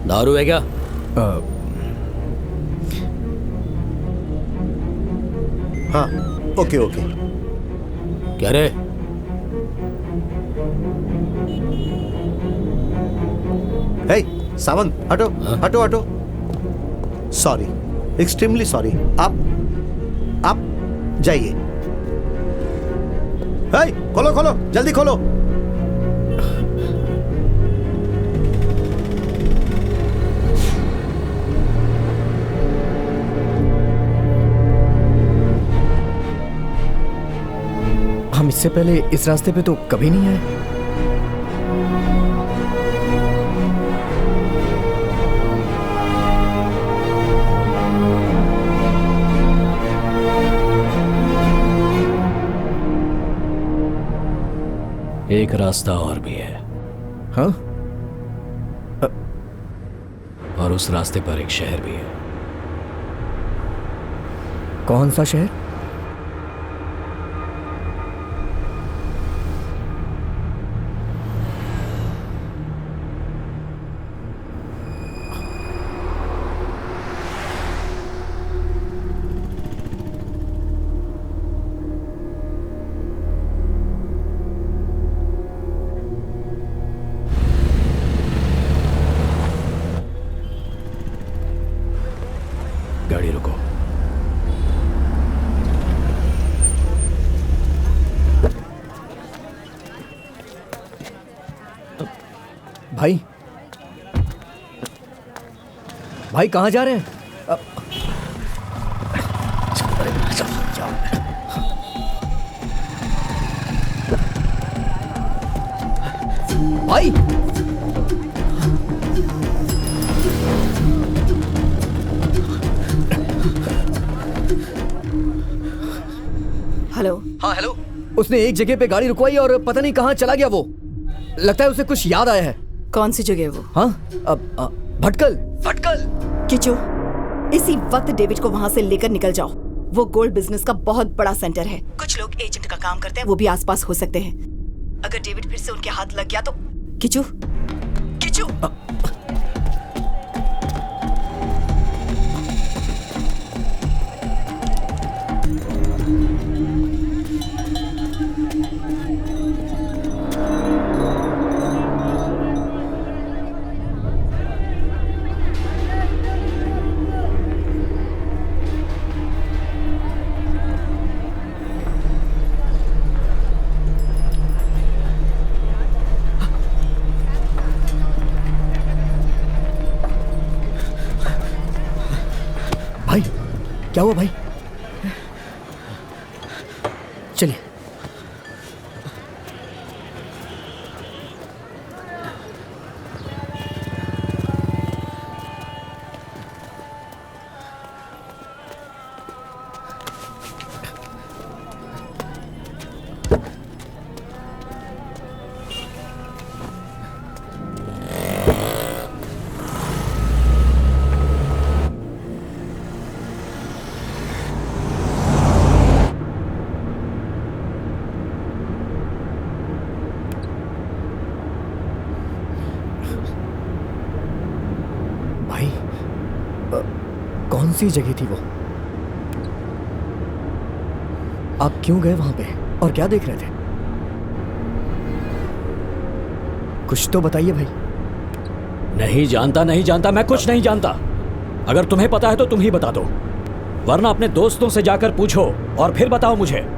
दारू है क्या? हाँ, ओके ओके। क्या रे? हे सावंत, हटो हटो हटो। Sorry, extremely sorry. आप जाइए। हे खोलो खोलो, जल्दी खोलो। हम इससे पहले इस रास्ते पे तो कभी नहीं आए। एक रास्ता और भी है। हाँ? और उस रास्ते पर एक शहर भी है। कौन सा शहर? गाड़ी रुको। भाई भाई कहाँ जा रहे हैं? भाई हेलो। हाँ हेलो। उसने एक जगह पे गाड़ी रुकवाई और पता नहीं कहाँ चला गया वो। लगता है उसे कुछ याद आया है। कौन सी जगह वो? हाँ, भटकल। भटकल। किचो, इसी वक्त डेविड को वहां से लेकर निकल जाओ। वो गोल्ड बिजनेस का बहुत बड़ा सेंटर है। कुछ लोग एजेंट का काम करते हैं, वो भी आसपास हो सकते हैं। अगर डेविड फिर से उनके हाथ लग गया तो किचू किचू भाई क्या हुआ भाई? चलिए। भाई कौन सी जगह थी वो? आप क्यों गए वहां पे और क्या देख रहे थे? कुछ तो बताइए भाई। नहीं जानता, नहीं जानता, मैं कुछ नहीं जानता। अगर तुम्हें पता है तो तुम ही बता दो, वरना अपने दोस्तों से जाकर पूछो और फिर बताओ मुझे।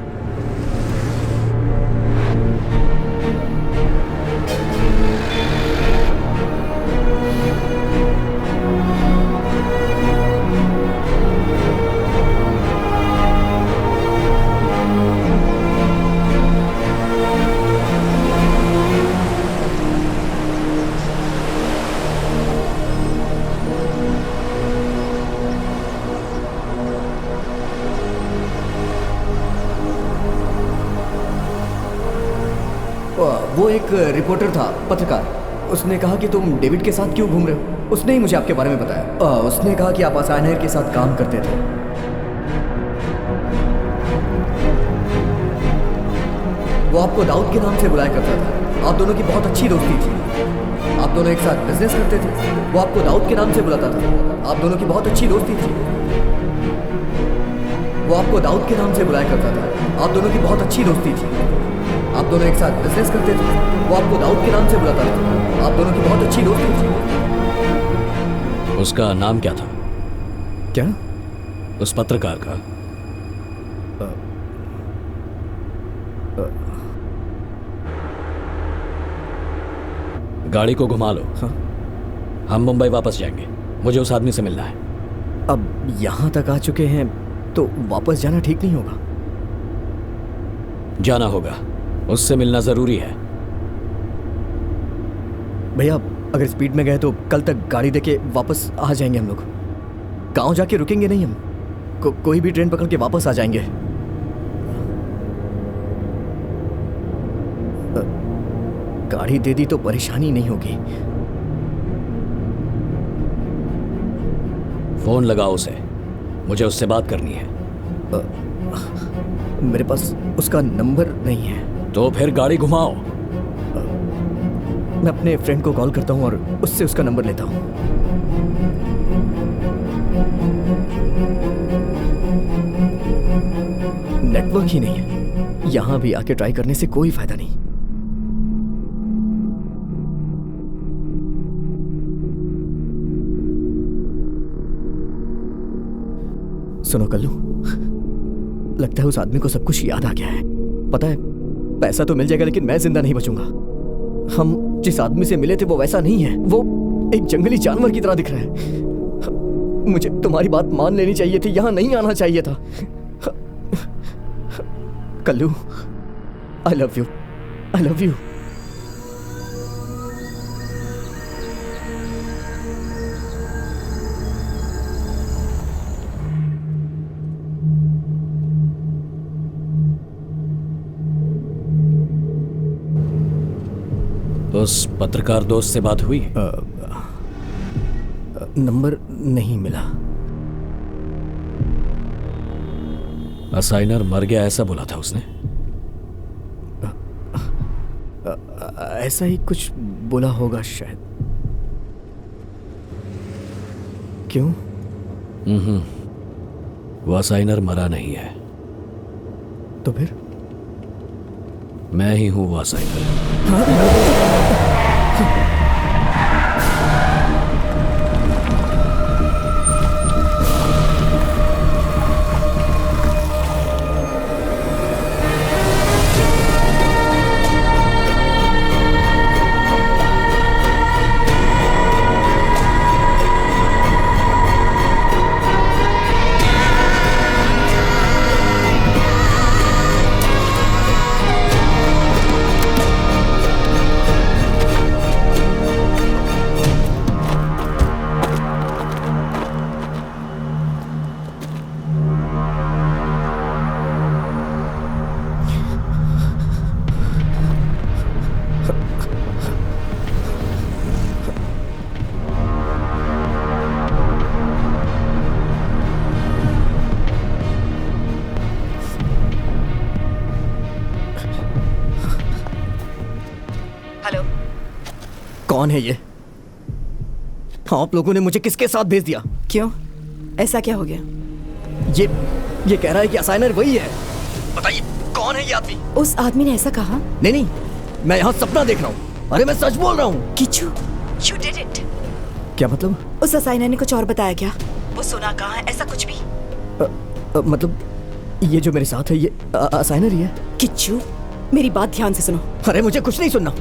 वो एक रिपोर्टर था, पत्रकार। उसने कहा कि तुम डेविड के साथ क्यों घूम रहे हो। उसने ही मुझे आपके बारे में बताया। उसने कहा कि आप असाइनर के साथ काम करते थे। वो आपको दाऊद के नाम से बुलाया करता था। आप दोनों की बहुत अच्छी दोस्ती थी। आप दोनों एक साथ बिजनेस करते थे। वो आपको दाऊद के नाम से बुलाता था। आप दोनों की बहुत अच्छी दोस्ती थी। वो आपको दाऊद के नाम से बुलाया करता था। आप दोनों की बहुत अच्छी दोस्ती थी। आप दोनों एक साथ बिजनेस करते थे। वो आपको दाऊद के नाम से बुलाता था। आप दोनों की बहुत अच्छी दोस्ती थी। उसका नाम क्या था? क्या? उस पत्रकार का? गाड़ी को घुमा लो। हाँ? हम मुंबई वापस जाएंगे। मुझे उस आदमी से मिलना है। अब यहां तक आ चुके हैं तो वापस जाना ठीक नहीं होगा। जाना होगा, उससे मिलना जरूरी है। भैया अगर स्पीड में गए तो कल तक गाड़ी देके वापस आ जाएंगे हम लोग। गांव जाके रुकेंगे नहीं हम। कोई भी ट्रेन पकड़ के वापस आ जाएंगे। गाड़ी दे दी तो परेशानी नहीं होगी। फोन लगाओ उसे, मुझे उससे बात करनी है। मेरे पास उसका नंबर नहीं है। तो फिर गाड़ी घुमाओ। मैं अपने फ्रेंड को कॉल करता हूं और उससे उसका नंबर लेता हूं। नेटवर्क ही नहीं है। यहां भी आके ट्राई करने से कोई फायदा नहीं। सुनो कल्लू, लगता है उस आदमी को सब कुछ याद आ गया है। पता है पैसा तो मिल जाएगा लेकिन मैं जिंदा नहीं बचूंगा। हम जिस आदमी से मिले थे वो वैसा नहीं है। वो एक जंगली जानवर की तरह दिख रहा है। मुझे तुम्हारी बात मान लेनी चाहिए थी, यहां नहीं आना चाहिए था। Kallu, I love you, I love you. उस पत्रकार दोस्त से बात हुई? नंबर नहीं मिला। असाइनर मर गया ऐसा बोला था उसने। ऐसा ही कुछ बोला होगा शायद। क्यों? वो असाइनर मरा नहीं है। तो फिर? मैं ही हूं वो असाइनर। हेलो, कौन है ये? आप लोगों ने मुझे किसके साथ भेज दिया? क्यों? ऐसा क्या हो गया? ये कह रहा है कि असाइनर वही है। बताइए कौन है ये आदमी? उस आदमी ने ऐसा कहा? नहीं, मैं यहाँ सपना देख रहा हूँ। अरे मैं सच बोल रहा हूँ। Kichchu, you did it। क्या मतलब? उस असाइनर ने कुछ और बताया क्या? वो सोना कहाँ है, ऐसा कुछ भी? मतलब ये जो मेरे साथ है ये असाइनर ही है? किच्चू, मेरी बात ध्यान से सुनो। अरे मुझे कुछ नहीं सुनना।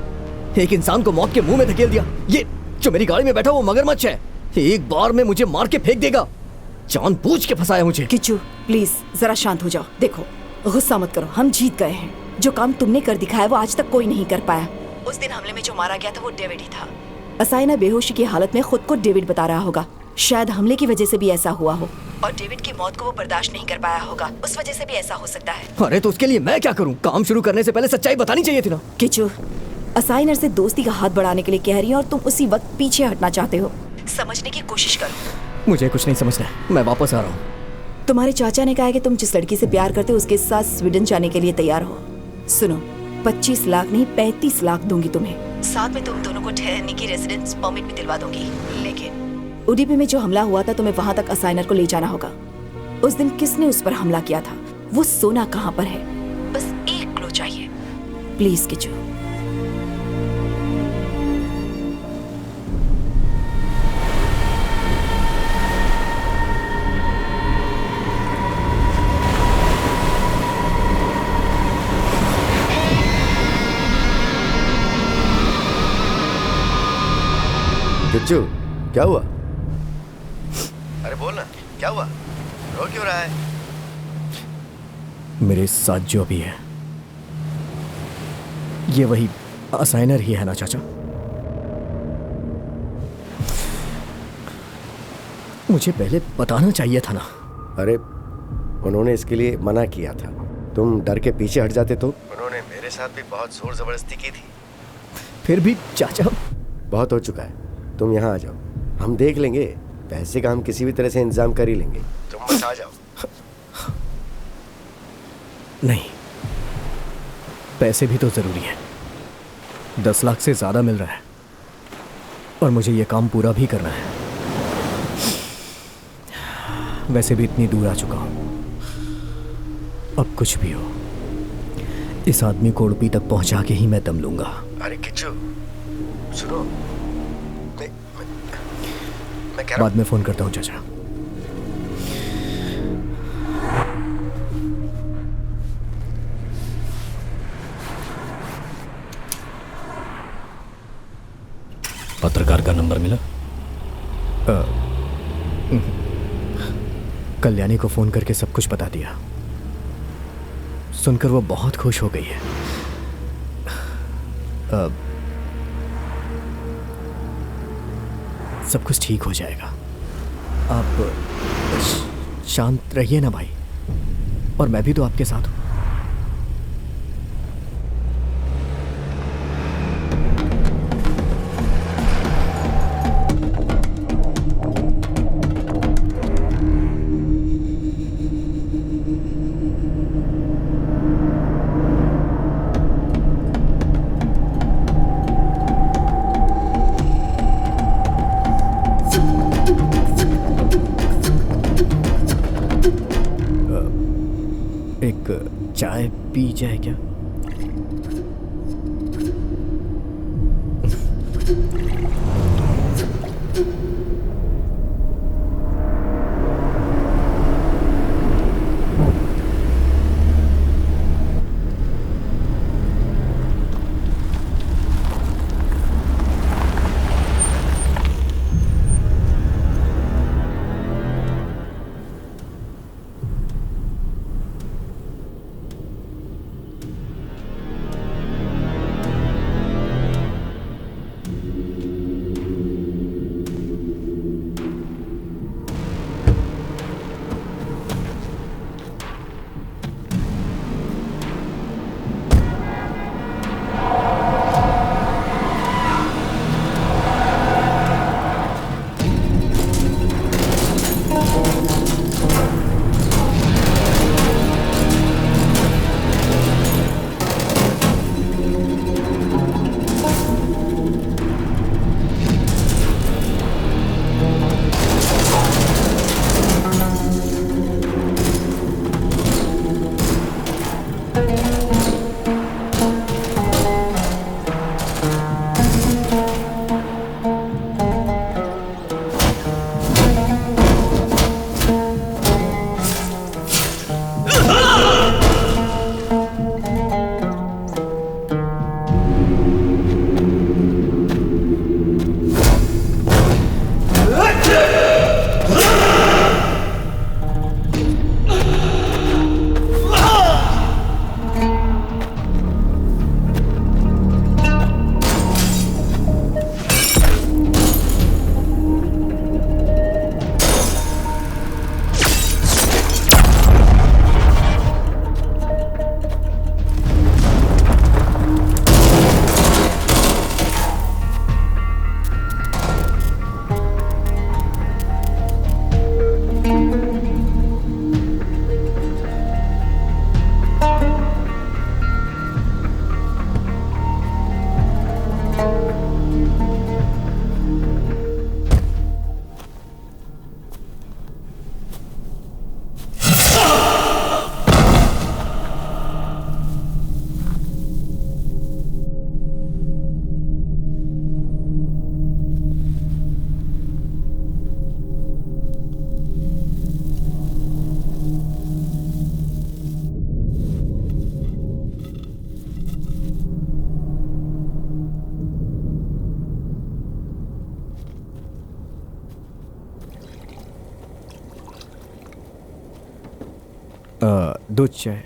एक इंसान को मौत के मुंह में धकेल दिया। ये जो मेरी गाड़ी में बैठा वो मगरमच्छ है। एक बार में मुझे मार के फेंक देगा। जानबूझ के फंसाया मुझे। किच्चू प्लीज जरा शांत हो जाओ। देखो गुस्सा मत करो, हम जीत गए हैं। जो काम तुमने कर दिखाया वो आज तक कोई नहीं कर पाया। उस दिन हमले में जो मारा गया था वो डेविड ही था। असाइना बेहोशी की हालत में खुद को डेविड बता रहा होगा। शायद हमले की वजह से भी ऐसा हुआ हो और डेविड की मौत को वो बर्दाश्त नहीं कर पाया होगा। उस वजह से भी ऐसा हो सकता है। अरे तो उसके लिए मैं क्या करूं? काम शुरू करने से पहले सच्चाई बतानी चाहिए थी ना। किच्चू, असाइनर से दोस्ती का हाथ बढ़ाने के लिए कह रही है और तुम उसी वक्त पीछे हटना चाहते हो। समझने की कोशिश करो। मुझे कुछ नहीं समझना है, मैं वापस आ रहा हूँ। तुम्हारे चाचा ने कहा है कि तुम जिस लड़की से प्यार करते हो उसके साथ स्वीडन जाने के लिए तैयार हो। सुनो, 25 लाख नहीं 35 लाख दूंगी तुम्हें। साथ में तुम दोनों को ठहरने की रेजिडेंस परमिट भी दिलवा दूंगी। लेकिन उडीपी में जो हमला हुआ था तुम्हें वहां तक असाइनर को ले जाना होगा। उस दिन किसने उस पर हमला किया था? वो सोना कहाँ पर है? बस एक क्लू चाहिए प्लीज किच्चू। किच्चू क्या हुआ? अरे बोल ना, क्या हुआ? रो क्यों रहा है? मेरे साथ जो भी है ये वही असाइनर ही है ना चाचा? मुझे पहले बताना चाहिए था ना। अरे उन्होंने इसके लिए मना किया था। तुम डर के पीछे हट जाते तो। उन्होंने मेरे साथ भी बहुत जोर जबरदस्ती की थी। फिर भी चाचा। बहुत हो चुका है, तुम यहाँ आ जाओ, हम देख लेंगे। पैसे का हम किसी भी तरह से इंतजाम कर ही लेंगे, तुम बस आ जाओ। नहीं, पैसे भी तो जरूरी है। 10 लाख से ज्यादा मिल रहा है और मुझे ये काम पूरा भी करना है। वैसे भी इतनी दूर आ चुका हूं। अब कुछ भी हो, इस आदमी को उडुपी तक पहुंचा के ही मैं दम लूंगा। अरे किच्चू सुनो, मैं कह रहा बाद में फोन करता हूं चाचा। पत्रकार का नंबर मिला? कल्याणी को फोन करके सब कुछ बता दिया। सुनकर वो बहुत खुश हो गई है। सब कुछ ठीक हो जाएगा। आप शांत रहिए ना भाई, और मैं भी तो आपके साथ हूं। एक चाय पी जाए क्या? दूध चाय।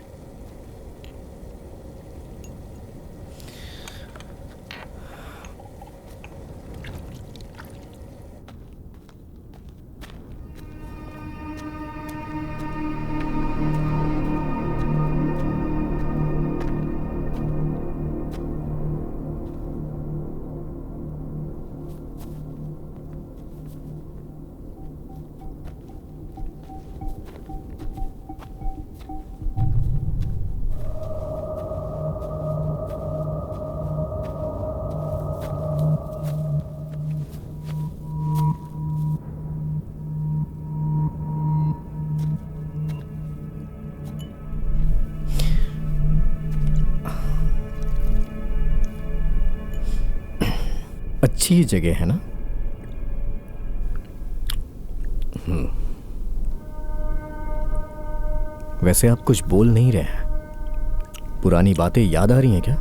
अच्छी जगह है ना? वैसे आप कुछ बोल नहीं रहे हैं। पुरानी बातें याद आ रही हैं क्या?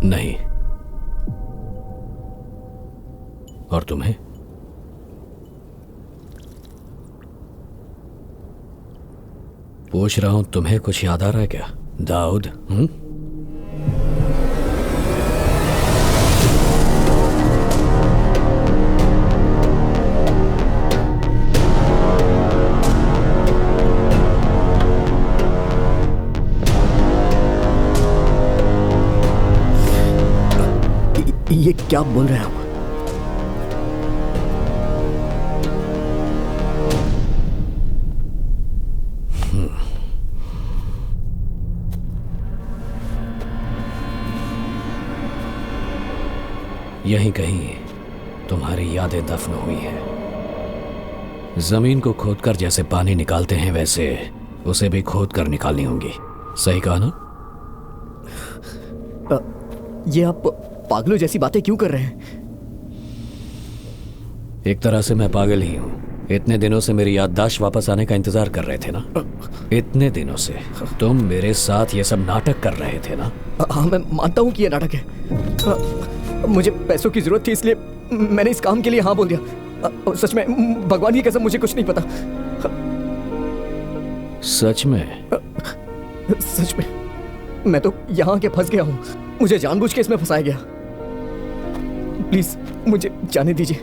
नहीं। और तुम्हें? पूछ रहा हूं, तुम्हें कुछ याद आ रहा है क्या दाऊद? ये क्या बोल रहे हैं आप? यहीं कहीं तुम्हारी यादें दफन हुई हैं। जमीन को खोदकर जैसे पानी निकालते हैं, वैसे उसे भी खोद कर निकालनी होंगी। सही कहा ना? ये आप पागलों जैसी बातें क्यों कर रहे हैं? एक तरह से मैं पागल ही हूँ। इतने दिनों से मेरी याददाश्त वापस आने का इंतजार कर रहे थे ना? इतने दिनों से तुम मेरे साथ ये सब नाटक कर रहे थे ना? हाँ, मैं मानता हूँ कि ये नाटक है। मुझे पैसों की जरूरत थी, इसलिए मैंने इस काम के लिए हाँ बोल दिया। सच में भगवान की कसम, मुझे कुछ नहीं पता। सच में? सच में मैं तो यहाँ के फंस गया हूँ। मुझे जानबूझ के इसमें फंसाया गया। प्लीज मुझे जाने दीजिए।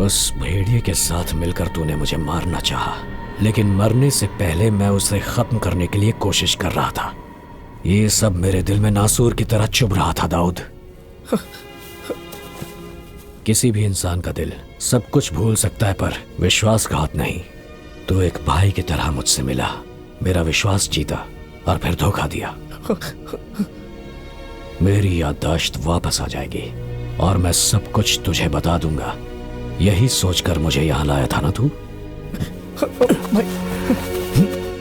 उस भेड़िए के साथ मिलकर तूने मुझे मारना चाहा, लेकिन मरने से पहले मैं उसे खत्म करने के लिए कोशिश कर रहा था। ये सब मेरे दिल में नासूर की तरह चुभ रहा था दाऊद। किसी भी इंसान का दिल सब कुछ भूल सकता है, पर विश्वासघात नहीं। तो एक भाई की तरह मुझसे मिला, मेरा विश्वास जीता और फिर धोखा दिया। मेरी याददाश्त वापस आ जाएगी और मैं सब कुछ तुझे बता दूंगा। यही सोचकर मुझे यहां लाया था ना तू?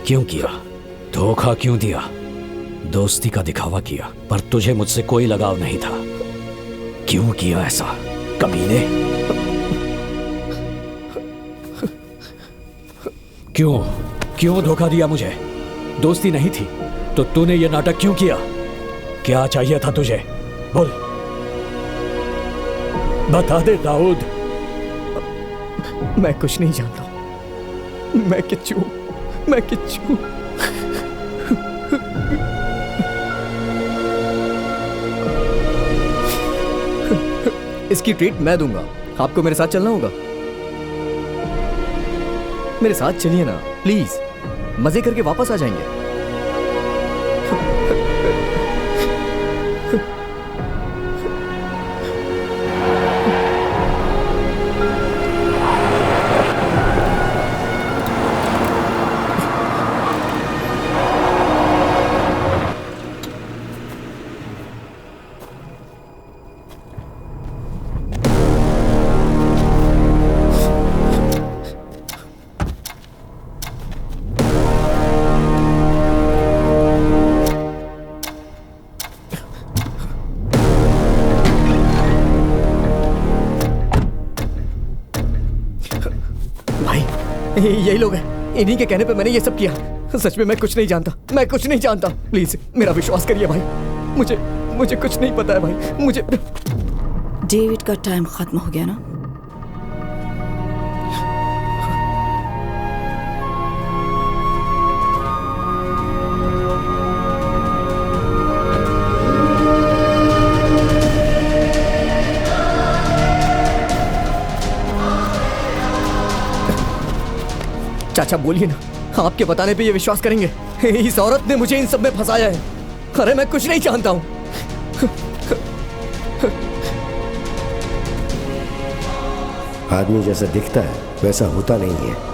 क्यों किया? धोखा क्यों दिया? दोस्ती का दिखावा किया, पर तुझे मुझसे कोई लगाव नहीं था। क्यों किया ऐसा कमीने? क्यों धोखा दिया मुझे? दोस्ती नहीं थी तो तूने ये नाटक क्यों किया? क्या चाहिए था तुझे? बोल, बता दे दाऊद। मैं कुछ नहीं जानता। मैं किच्चू। इसकी ट्रीट मैं दूंगा। आपको मेरे साथ चलना होगा। मेरे साथ चलिए ना प्लीज, मजे करके वापस आ जाएंगे। यही लोग हैं, इन्हीं के कहने पे मैंने ये सब किया। सच में मैं कुछ नहीं जानता। प्लीज मेरा विश्वास करिए भाई। मुझे कुछ नहीं पता है भाई। मुझे डेविड का टाइम खत्म हो गया ना? चाचा बोलिए ना, आपके बताने पे ये विश्वास करेंगे? इस औरत ने मुझे इन सब में फंसाया है। अरे मैं कुछ नहीं जानता हूं। आदमी जैसा दिखता है वैसा होता नहीं है।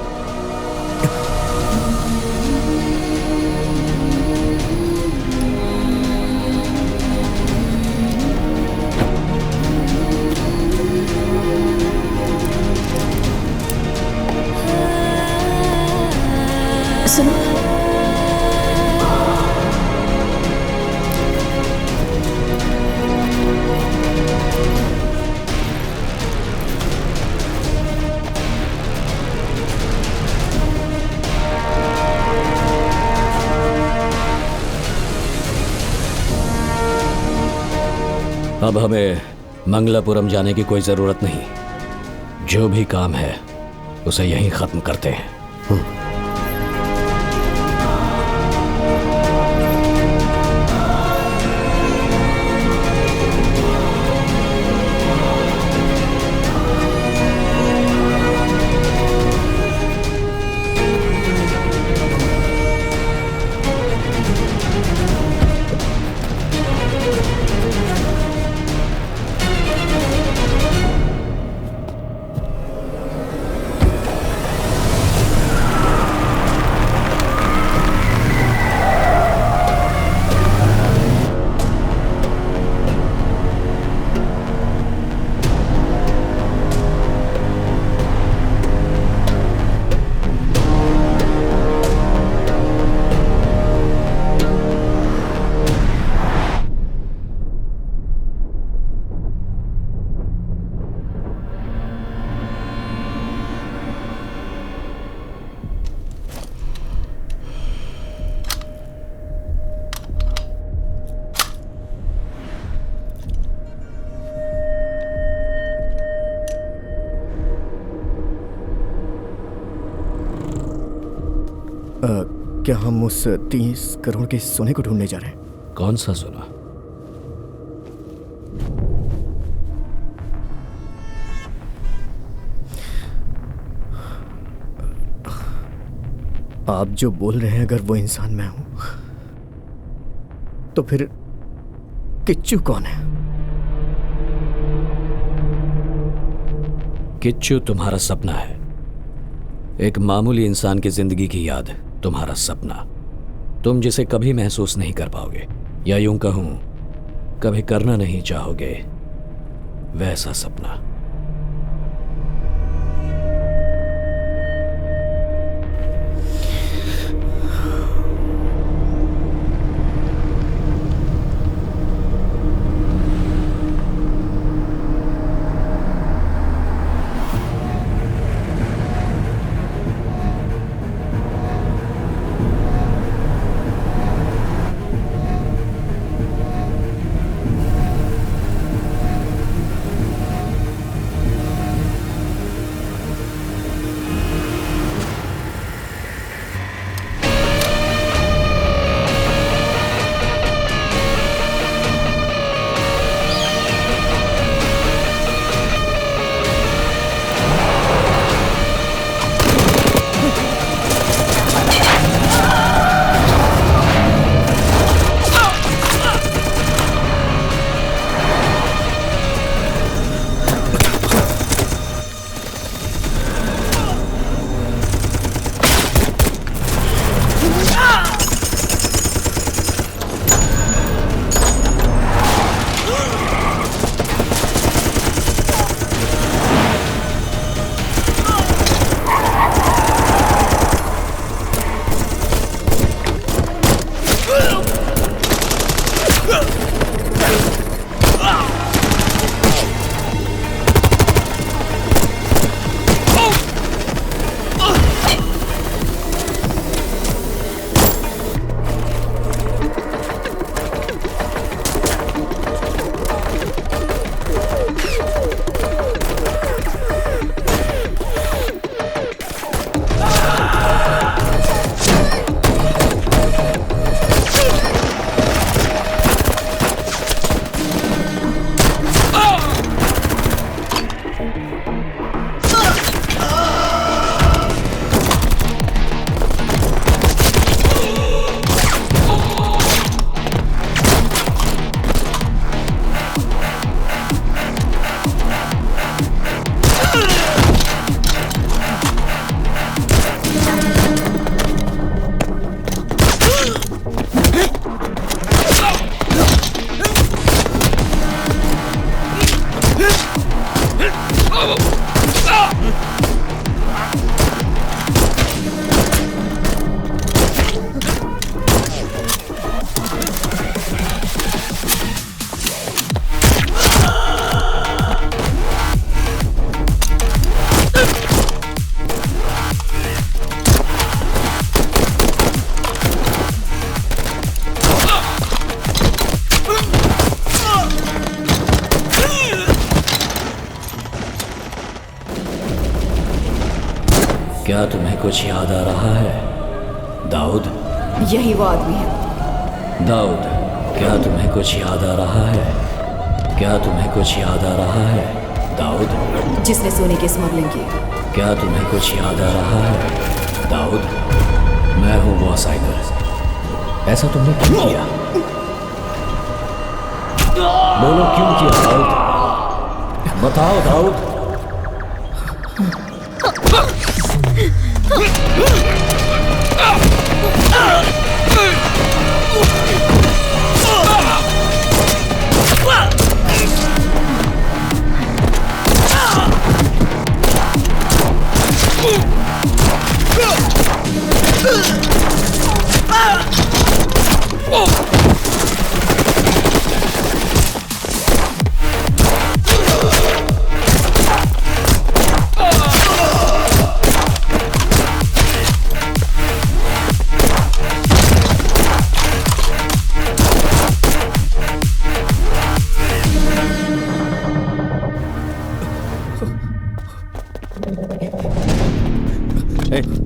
सुनो, अब हमें मंगलापुरम जाने की कोई जरूरत नहीं। जो भी काम है उसे यहीं खत्म करते हैं। क्या हम उस 30 करोड़ के सोने को ढूंढने जा रहे हैं? कौन सा सोना? आप जो बोल रहे हैं, अगर वो इंसान मैं हूं, तो फिर किच्चू कौन है? किच्चू तुम्हारा सपना है, एक मामूली इंसान की जिंदगी की याद, तुम्हारा सपना, तुम जिसे कभी महसूस नहीं कर पाओगे, या यूं कहूं कभी करना नहीं चाहोगे, वैसा सपना। क्या तुम्हें कुछ याद आ रहा है, दाऊद? यही वो आदमी है। दाऊद, क्या तुम्हें कुछ याद आ रहा है? क्या तुम्हें कुछ याद आ रहा है, दाऊद? जिसने सोने की स्मगलिंग की। क्या तुम्हें कुछ याद आ रहा है, दाऊद? मैं हूँ वो साइनर। ऐसा तुमने क्यों किया? बोलो क्यों किया, दाऊद? बताओ दाऊद।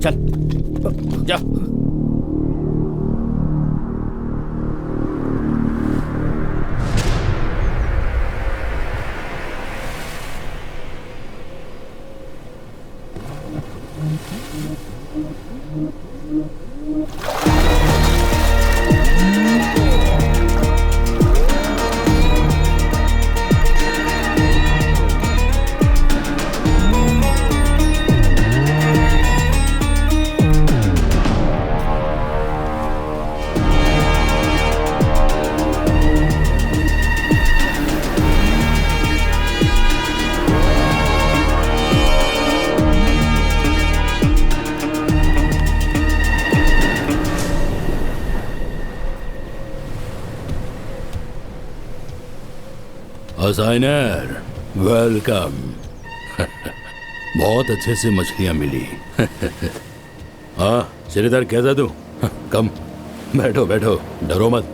चल जा। असाइनर वेलकम। बहुत अच्छे से मछलियां मिली। हाँ श्रीधर कैसा तू? कम बैठो बैठो, डरो मत।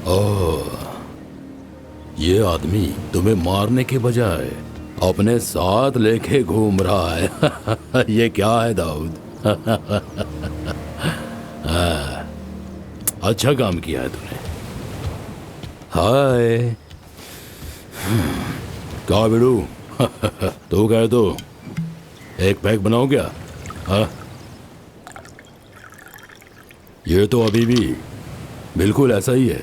ओह, ये आदमी तुम्हें मारने के बजाय अपने साथ लेके घूम रहा है। ये क्या है दाऊद? अच्छा काम किया है तूने। हाय क्या बिड़ू? तू कहे तो एक पैक बनाओ क्या? हाँ ये तो अभी भी बिल्कुल ऐसा ही है।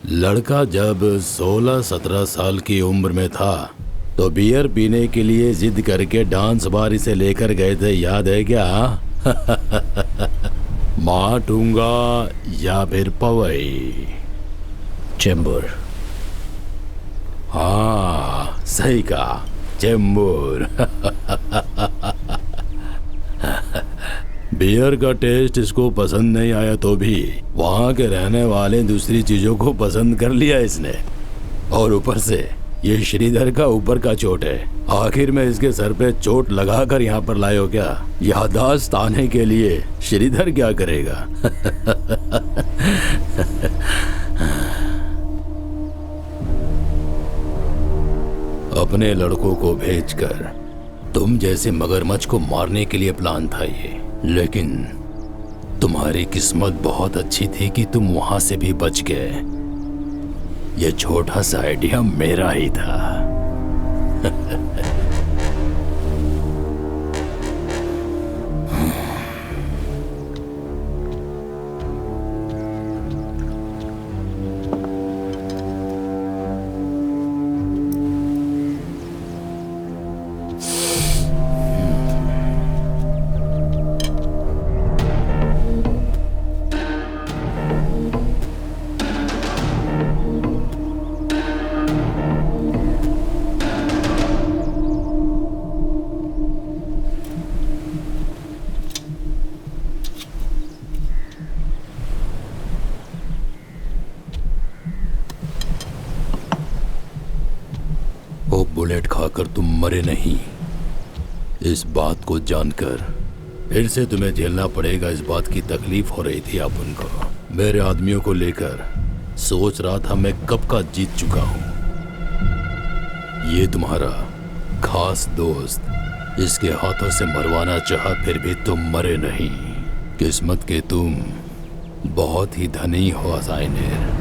लड़का जब 16-17 साल की उम्र में था तो बियर पीने के लिए जिद करके डांस बार इसे लेकर गए थे, याद है क्या? माटूंगा या फिर पवई? चेंबूर। हाँ सही कहा, चेंबूर। बियर का टेस्ट इसको पसंद नहीं आया तो भी वहाँ के रहने वाले दूसरी चीजों को पसंद कर लिया इसने। और ऊपर से ये श्रीधर का ऊपर का चोट है। आखिर में इसके सर पे चोट लगाकर यहाँ पर लाए हो क्या? याददाश्त आने के लिए श्रीधर क्या करेगा? अपने लड़कों को भेजकर तुम जैसे मगरमच्छ को मारने के लिए प्लान था ये, लेकिन तुम्हारी किस्मत बहुत अच्छी थी कि तुम वहां से भी बच गए। ये छोटा सा आइडिया मेरा ही था। बुलेट खाकर तुम मरे नहीं, इस बात को जानकर फिर से तुम्हें झेलना पड़ेगा। इस बात की तकलीफ हो रही थी आप उनको। मेरे आदमियों को लेकर सोच रहा था मैं कब का जीत चुका हूं। ये तुम्हारा खास दोस्त इसके हाथों से मरवाना चाहा, फिर भी तुम मरे नहीं। किस्मत के तुम बहुत ही धनी हो असाइनर।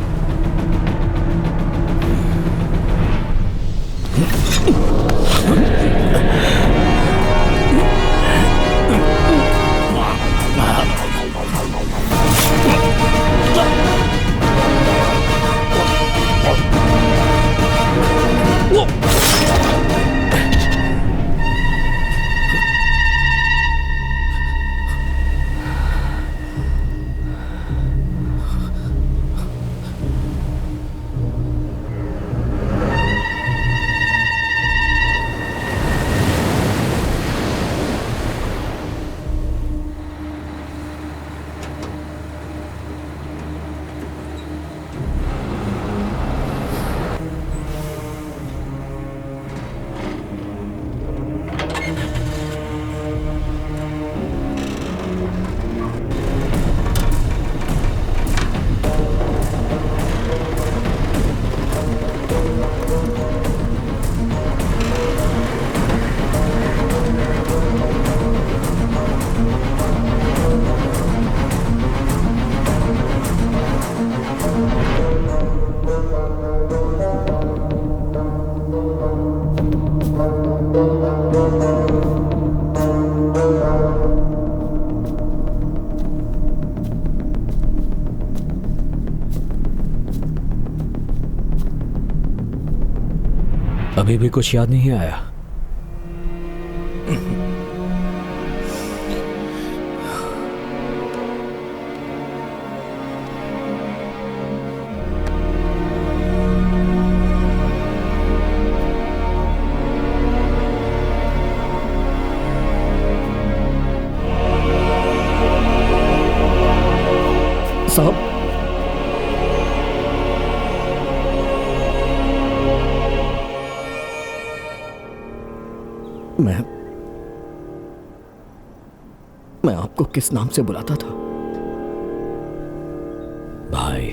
अभी भी कुछ याद नहीं आया? साहब, मैं आपको किस नाम से बुलाता था? भाई।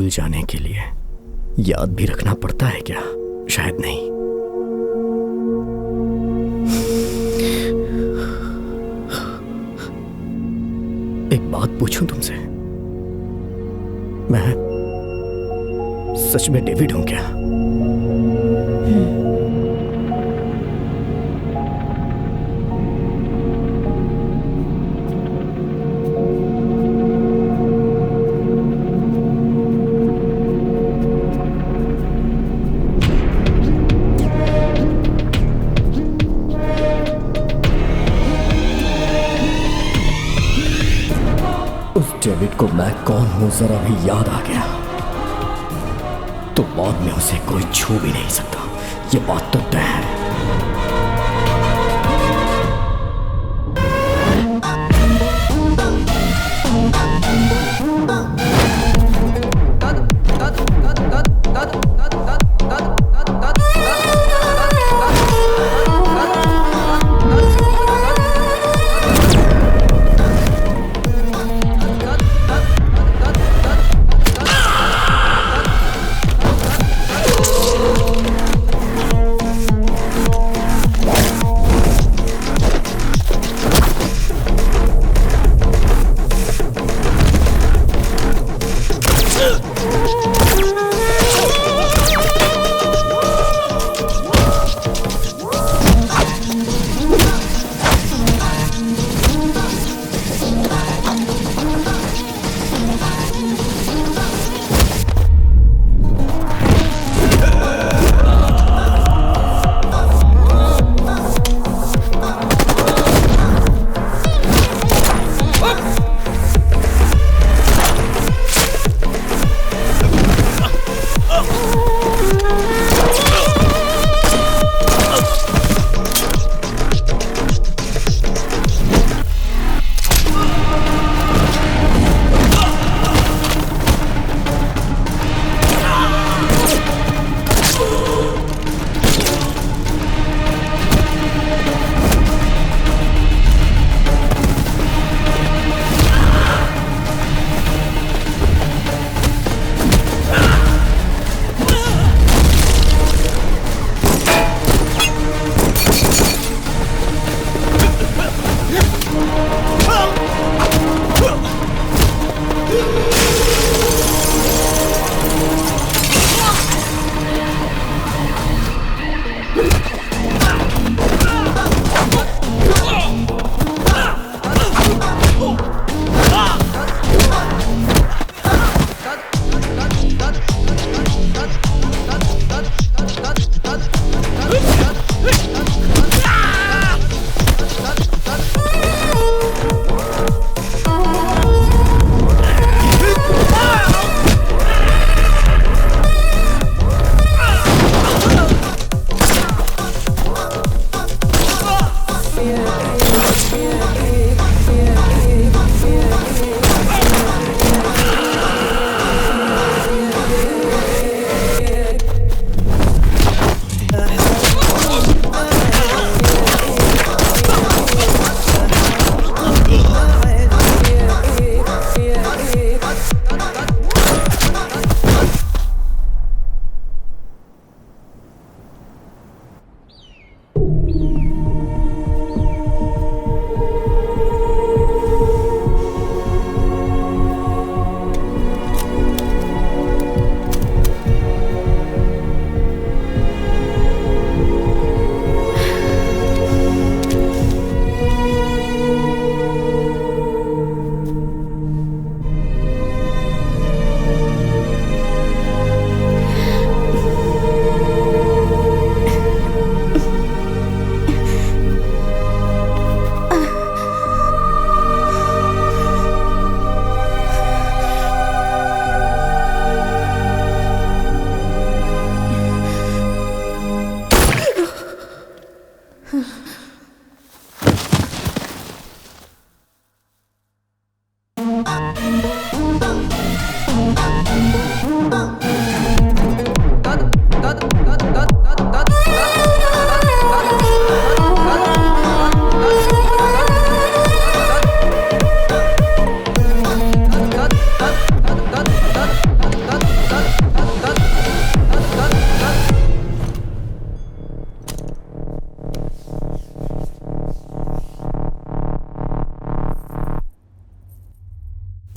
जाने के लिए याद भी रखना पड़ता है क्या? शायद नहीं। एक बात पूछूं तुमसे, मैं सच में डेविड हूं क्या? डेविड को मैं कौन हूं जरा भी याद आ गया तो बाद में उसे कोई छू भी नहीं सकता, ये बात तो तय है।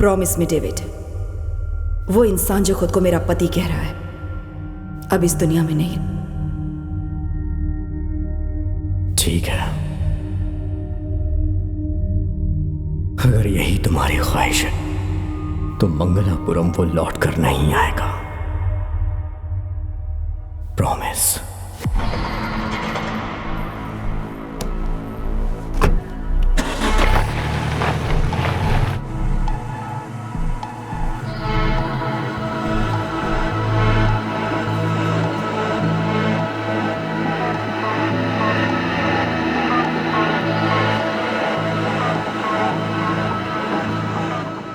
प्रॉमिस मी डेविड, वो इंसान जो खुद को मेरा पति कह रहा है अब इस दुनिया में नहीं। ठीक है, अगर यही तुम्हारी ख्वाहिश है तो मंगलापुरम वो लौट कर नहीं आएगा। प्रॉमिस।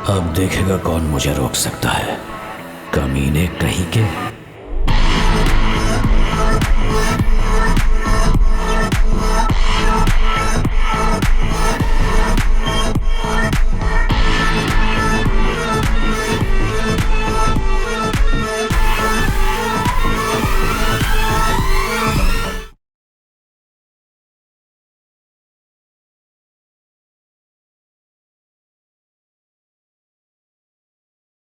अब देखेगा कौन मुझे रोक सकता है, कमीने कहीं के।